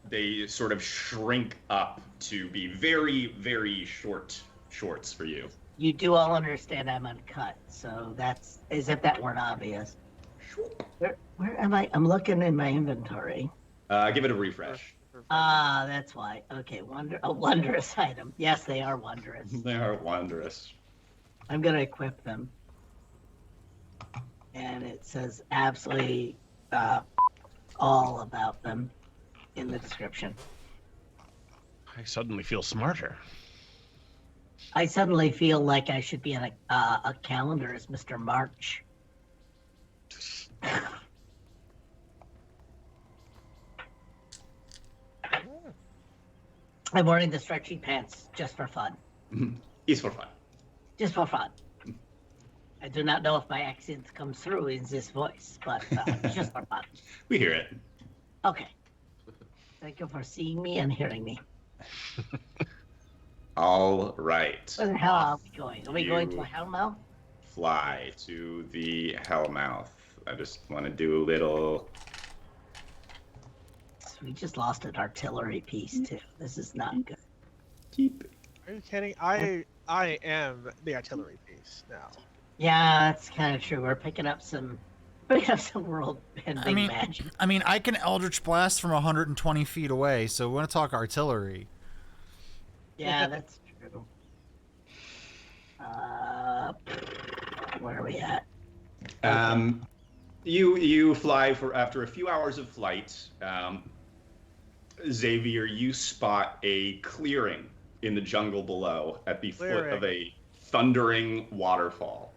they sort of shrink up to be very, very short shorts for you. You do all understand I'm uncut, so that's as if that weren't obvious. Where am I? I'm looking in my inventory. Give it a refresh. Ah, that's why. Okay, a wondrous item. Yes, they are wondrous. They are wondrous. I'm gonna equip them. And it says absolutely all about them in the description. I suddenly feel smarter. I suddenly feel like I should be on a calendar as Mr. March. I'm wearing the stretchy pants just for fun. It's for fun. Just for fun. I do not know if my accent comes through in this voice, but just for fun. We hear it. Okay. Thank you for seeing me and hearing me. All right. Where the hell are we going? Are we going to You- a Hellmouth? Fly to the Hellmouth. I just want to do a little. We just lost an artillery piece too. This is not good. Keep. Are you kidding? I am the artillery piece now. Yeah, that's kind of true. We're picking up some world bending magic. I mean, I can Eldritch Blast from 120 feet away, so we want to talk artillery. Yeah, that's true. Where are we at? You fly for after a few hours of flight. Xavier, you spot a clearing in the jungle below at the foot of a thundering waterfall.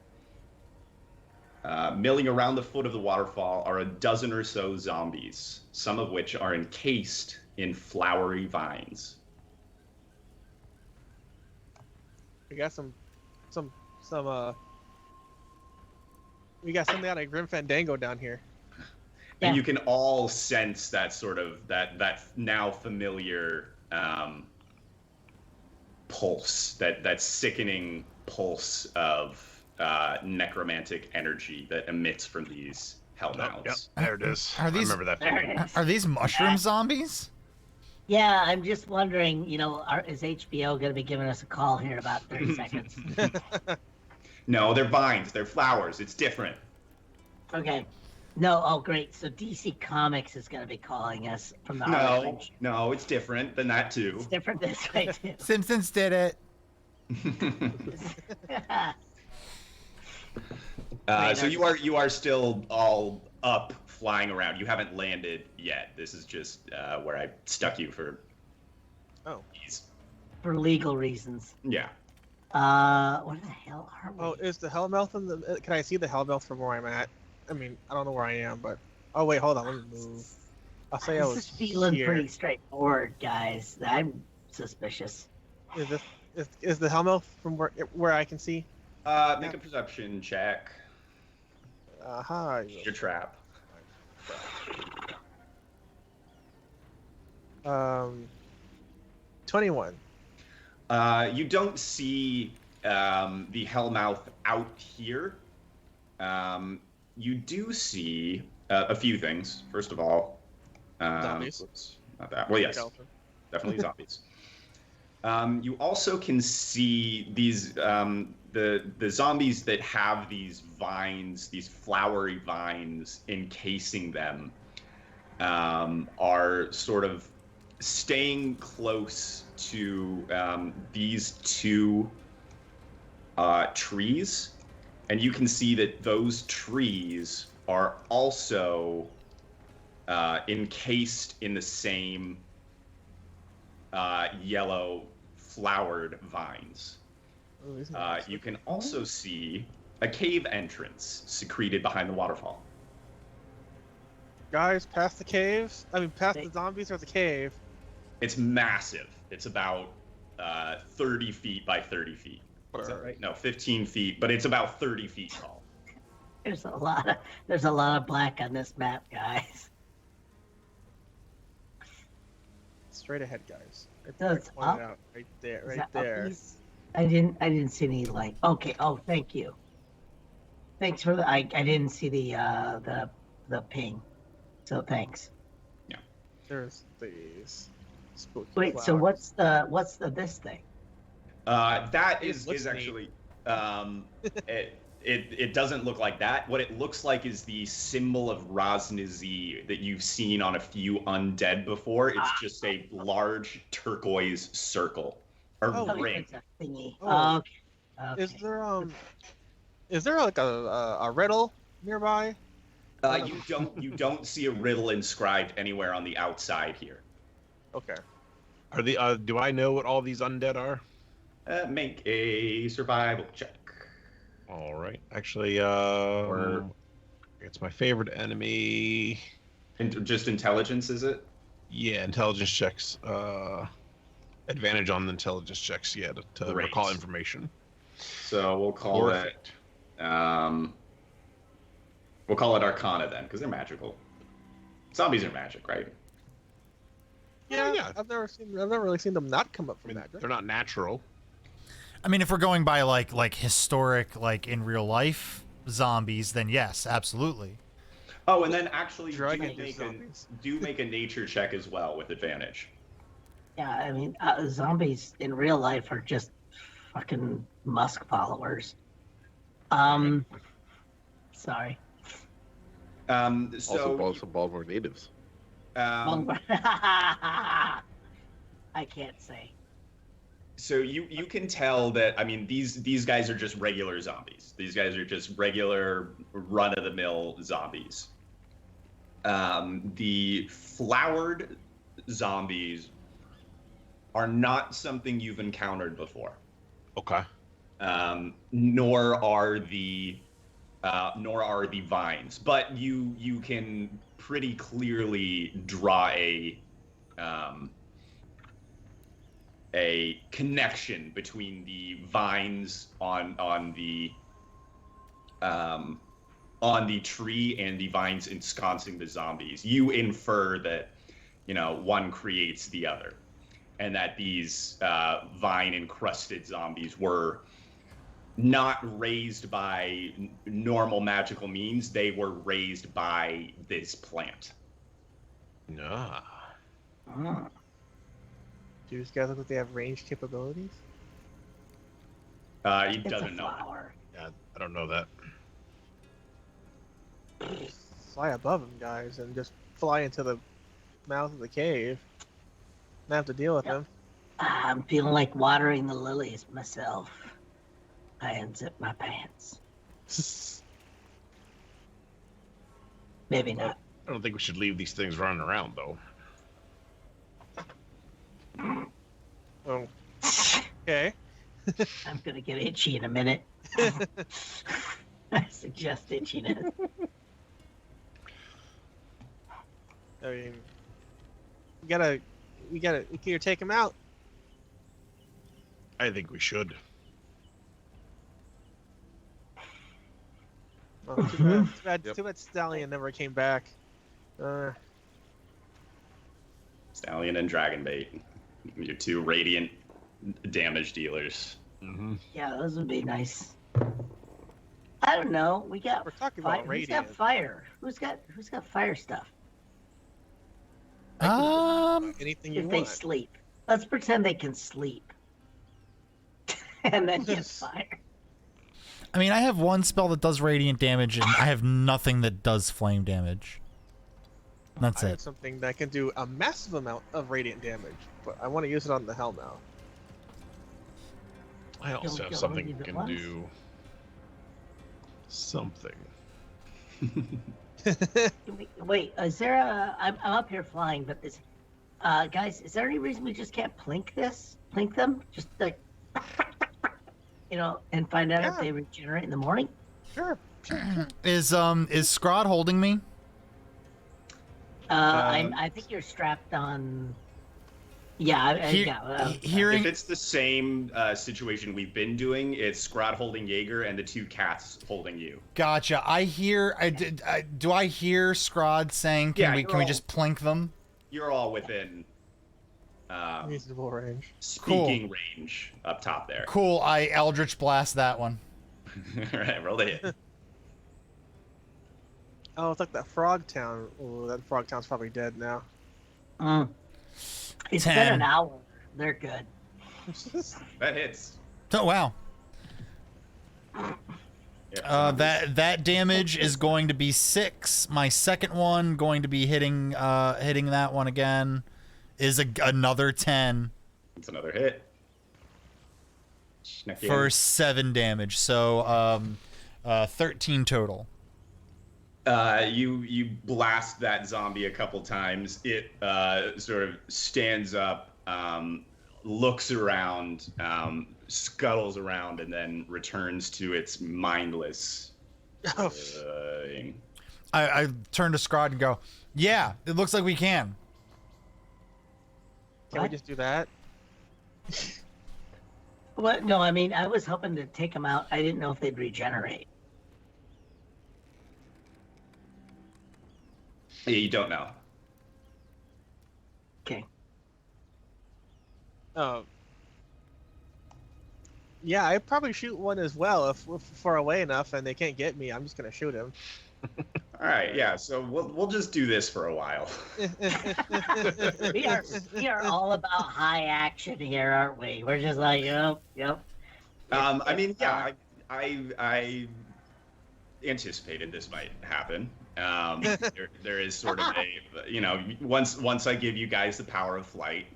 Milling around the foot of the waterfall are a dozen or so zombies, some of which are encased in flowery vines. We got some we got something out of Grim Fandango down here. Yeah. And you can all sense that sort of that now familiar pulse, that sickening pulse of necromantic energy that emits from these hellmouths. Yep, there it is. Are these- I remember that. There feeling. it is. Are these mushroom zombies? Yeah, I'm just wondering, is HBO going to be giving us a call here in about 30 seconds? No, they're vines, they're flowers. It's different. Okay. No, oh great. So DC Comics is going to be calling us from the No, Harley no, it's different than that too. It's different this way too. Simpsons did it. So you are still all up flying around. You haven't landed yet. This is just where I stuck you for. Oh. Ease. For legal reasons. Yeah. What the hell are we? Oh, is the Hellmouth in the? Can I see the Hellmouth from where I'm at? I mean, I don't know where I am, but oh wait, hold on, let me move. I'll say I was This is feeling here. pretty straightforward, guys. I'm suspicious. Is the Hellmouth from where I can see? Make a perception check. Aha. Your trap. 21. You don't see the Hellmouth out here. You do see a few things. First of all, Zombies. oops, not that. Well, yes, Skeleton. definitely zombies. You also can see these the zombies that have these vines, these flowery vines encasing them, are sort of staying close to these two trees, and you can see that those trees are also encased in the same yellow flowered vines. Oh, isn't that You can also see a cave entrance secreted behind the waterfall. guys, past the caves? I mean, past the zombies or the cave? It's massive. It's about 30 feet by 30 feet. Is that right? No, 15 feet, but it's about 30 feet tall. There's a lot of black on this map, guys. Straight ahead, guys. That's Point up? it out right there, Is right that there. uppies? I didn't see any like. Okay. Oh, thank you. Thanks for the. I didn't see the ping. So thanks. There's these spooky Wait. So what's the this thing? That It is looks neat. actually it doesn't look like that. What it looks like is the symbol of Rosnizi that you've seen on a few undead before. It's just a large turquoise circle or Oh, ring. It's a thingy. Oh. Okay. Okay. Is there like a riddle nearby? You don't see a riddle inscribed anywhere on the outside here. Okay. Are the do I know what all these undead are? Make a survival check. All right. Actually, Or- it's my favorite enemy. And just intelligence, is it? Yeah, intelligence checks. Advantage on the intelligence checks. Yeah, to Great. recall information. So we'll call it. We'll call it Arcana then, because they're magical. Zombies are magic, right? Yeah. I've never really seen them not come up I from mean, that. they're not natural. I mean, if we're going by like historic, like in real life zombies, then yes, absolutely. Oh, and then actually Dragon do make a nature check as well with advantage. Yeah, I mean, zombies in real life are just fucking Musk followers. Sorry. So Baltimore natives. I can't say. so you can tell that, I mean, these guys are just regular zombies. These guys are just regular run-of-the-mill zombies. The flowered zombies are not something you've encountered before. Okay. Nor are the vines, but you can pretty clearly draw a connection between the vines on the tree and the vines ensconcing the zombies. You infer that, one creates the other, and that these vine-encrusted zombies were not raised by normal magical means. They were raised by this plant. Nah. Hmm. Do these guys look like they have range capabilities? He It's a doesn't know. flower. Yeah, I don't know that. Fly above them, guys, and just fly into the mouth of the cave. Not have to deal with them. I'm feeling like watering the lilies myself. I unzip my pants. Maybe not. I don't think we should leave these things running around though. Oh, okay. I'm gonna get itchy in a minute. I suggest itchiness. I mean, we can either take him out. I think we should. Oh, too bad Stallion never came back. Stallion and Dragonbait, your two radiant damage dealers. Mm-hmm. Yeah, those would be nice. I don't know. We got We're talking fire. about Who's radiant. got fire? Who's got fire stuff? Anything you If they want. sleep. Let's pretend they can sleep. And then get fire. I mean, I have one spell that does radiant damage, and I have nothing that does flame damage. That's I have it. something that can do a massive amount of radiant damage, but I want to use it on the hell now. I also Kill have something all that at can once? do something. Wait, is there a? I'm up here flying, but Guys, is there any reason we just can't plink them? Just like, and find out if Yeah. they regenerate in the morning? Sure. Is Scrod holding me? I think you're strapped on. Yeah, Hearing If it's the same situation we've been doing, it's Scrod holding Jaeger and the two cats holding you. Gotcha. Do I hear Scrod saying, can Yeah, we just plink them? You're all within Reasonable range. speaking range up top there. Cool. I Eldritch Blast that one. All right, roll the hit. Oh, it's like that Frog Town. Oh, that Frog Town's probably dead now. It's 10. been an hour. They're good. That hits. Oh wow. Yep. That damage is going to be 6. My second one going to be hitting that one again is another 10 It's another hit. Sneak in. for 7 damage. So 13 total. You blast that zombie a couple times. It sort of stands up, looks around, scuttles around, and then returns to its mindless. Oh, I turn to Scrod and go, yeah, it looks like we can. can we just do that? What? No, I mean, I was hoping to take them out. I didn't know if they'd regenerate. Yeah, you don't know. Okay. Yeah, I'd probably shoot one as well if far away enough and they can't get me. I'm just gonna shoot him. All right, yeah. So we'll just do this for a while. We are all about high action here, aren't we? We're just like, yep. I mean, yeah, I anticipated this might happen. There is sort of a, once I give you guys the power of flight,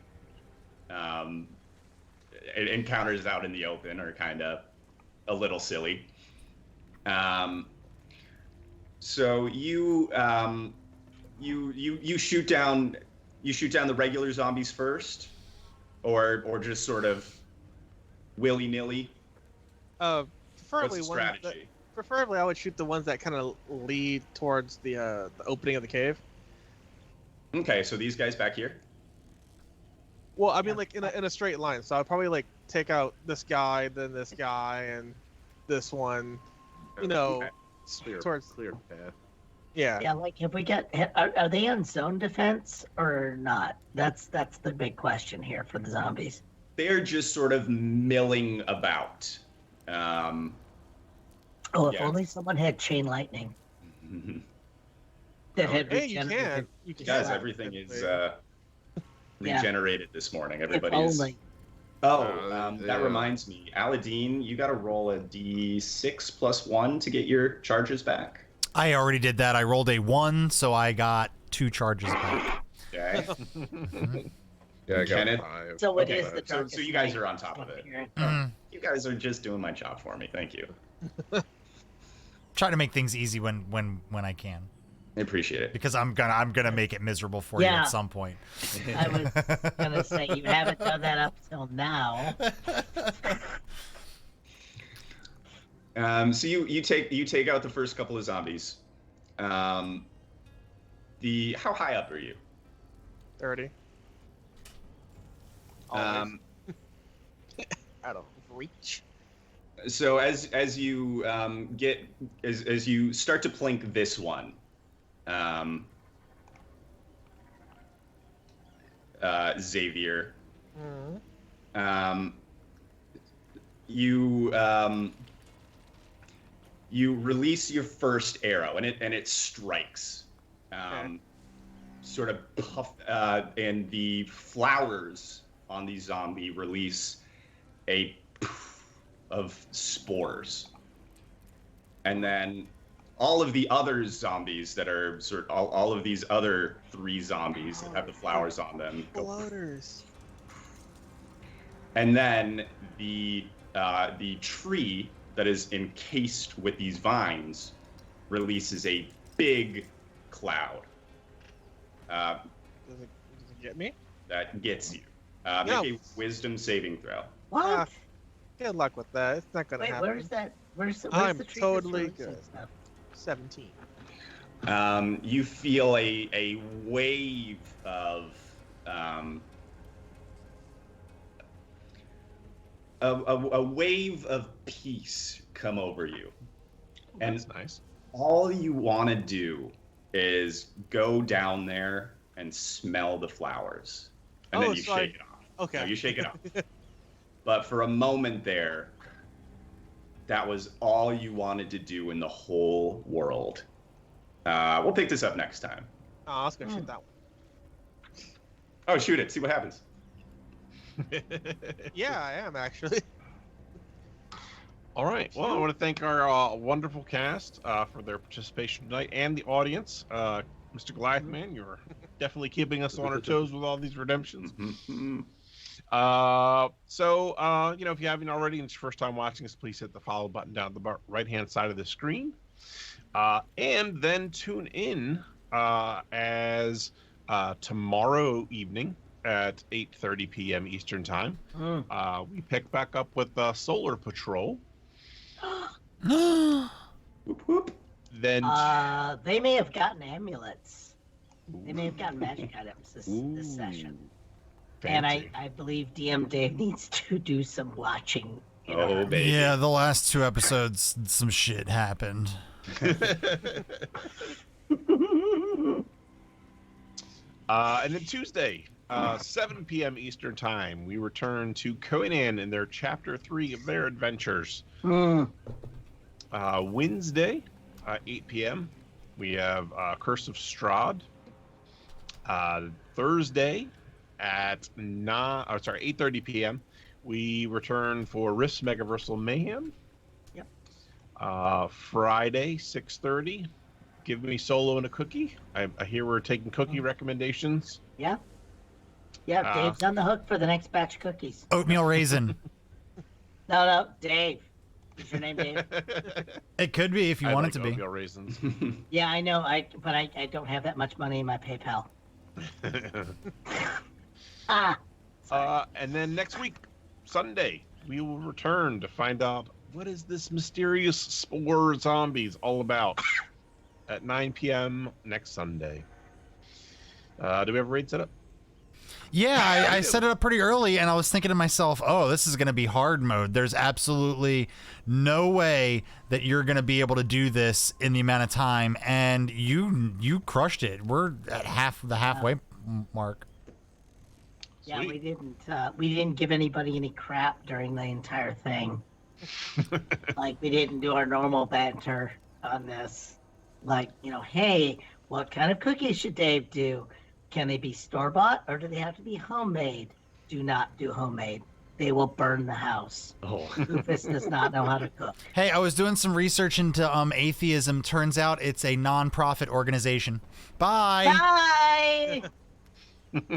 encounters out in the open are kind of a little silly. So you shoot down the regular zombies first, or just sort of willy-nilly. What's Preferably the one. strategy? Preferably, I would shoot the ones that kind of lead towards the opening of the cave. Okay, so these guys back here. Well, I mean, like in a straight line. So I'd probably like take out this guy, then this guy, and this one. Okay. Towards clear path. yeah. Yeah, like if we get, are they on zone defense or not? That's the big question here for the zombies. They're just sort of milling about. Oh, if Yeah. only someone had chain lightning. That had Hey, you regenerated. can. You can. Guys, Yeah. everything is Yeah. regenerated this morning. If Everybody's. only. That Yeah. reminds me, Aladdin, you got to roll a d6 plus 1 to get your charges back. I already did that. I rolled a 1, so I got 2 charges back. Okay. Yeah, I got Kenneth? 5. So it Okay, is the so darkest you guys night are on top of it. here. You guys are just doing my job for me. Thank you. Try to make things easy when I can, I appreciate it. because I'm gonna make it miserable for you Yeah. at some point. I was gonna say you haven't done that up till now. So you take out the first couple of zombies. How high up are you? 30. Um, Out of reach. So as you as you start to plink this one, Xavier, you release your first arrow and it strikes, sort of puff, and the flowers on the zombie release a of spores, and then all of the other zombies that are all of these other 3 zombies that have the flowers on them go, Floaters. and then the tree that is encased with these vines releases a big cloud. Does it get me? That gets you. Yeah. Make a wisdom saving throw. What? Good luck with that. It's not gonna Wait, happen. where's that? Where's I'm the tree totally that's releasing good. stuff? 17. You feel a wave of a wave of peace come over you, and That's nice. all you want to do is go down there and smell the flowers, and then you so shake it off. Okay. No, you shake it off. But for a moment there, that was all you wanted to do in the whole world. We'll pick this up next time. Oh, I was gonna shoot that one. Oh, shoot it. See what happens. Yeah, I am actually. All right. Well, I want to thank our wonderful cast for their participation tonight and the audience. Mr. Goliath, man, you're definitely keeping us on our toes with all these redemptions. So, if you haven't already and it's your first time watching us, please hit the follow button down the right-hand side of the screen. And then tune in as tomorrow evening at 8:30 p.m. Eastern Time. We pick back up with Solar Patrol. Whoop, whoop. Then They may have gotten amulets. They may have gotten magic items this session. And fancy. I believe DM Dave needs to do some watching. Oh, baby. Yeah, the last 2 episodes, some shit happened. And then Tuesday, 7 p.m. Eastern Time, we return to Conan in their Chapter 3 of their adventures. Wednesday, 8 p.m., we have Curse of Strahd. Thursday at 8:30 p.m., we return for Rift's Megaversal Mayhem. Yep. Friday, 6:30, Give Me Solo and a Cookie. I hear we're taking cookie recommendations. Yeah. Yeah, Dave's on the hook for the next batch of cookies. Oatmeal raisin. No, Dave. Is your name Dave? It could be if you I want like it to be. oatmeal raisins. Yeah, I know. But I don't have that much money in my PayPal. And then next week, Sunday, we will return to find out what is this mysterious spore zombies all about at 9 p.m. next Sunday. Do we have a raid set up? Yeah, I set it up pretty early, and I was thinking to myself, oh, this is going to be hard mode. There's absolutely no way that you're going to be able to do this in the amount of time, and you crushed it. We're at the halfway mark. Yeah, Sweet. we didn't give anybody any crap during the entire thing. Like, we didn't do our normal banter on this. Like, hey, what kind of cookies should Dave do? Can they be store-bought or do they have to be homemade? Do not do homemade. They will burn the house. Oh. Rufus does not know how to cook. Hey, I was doing some research into atheism. Turns out it's a non-profit organization. Bye. Bye!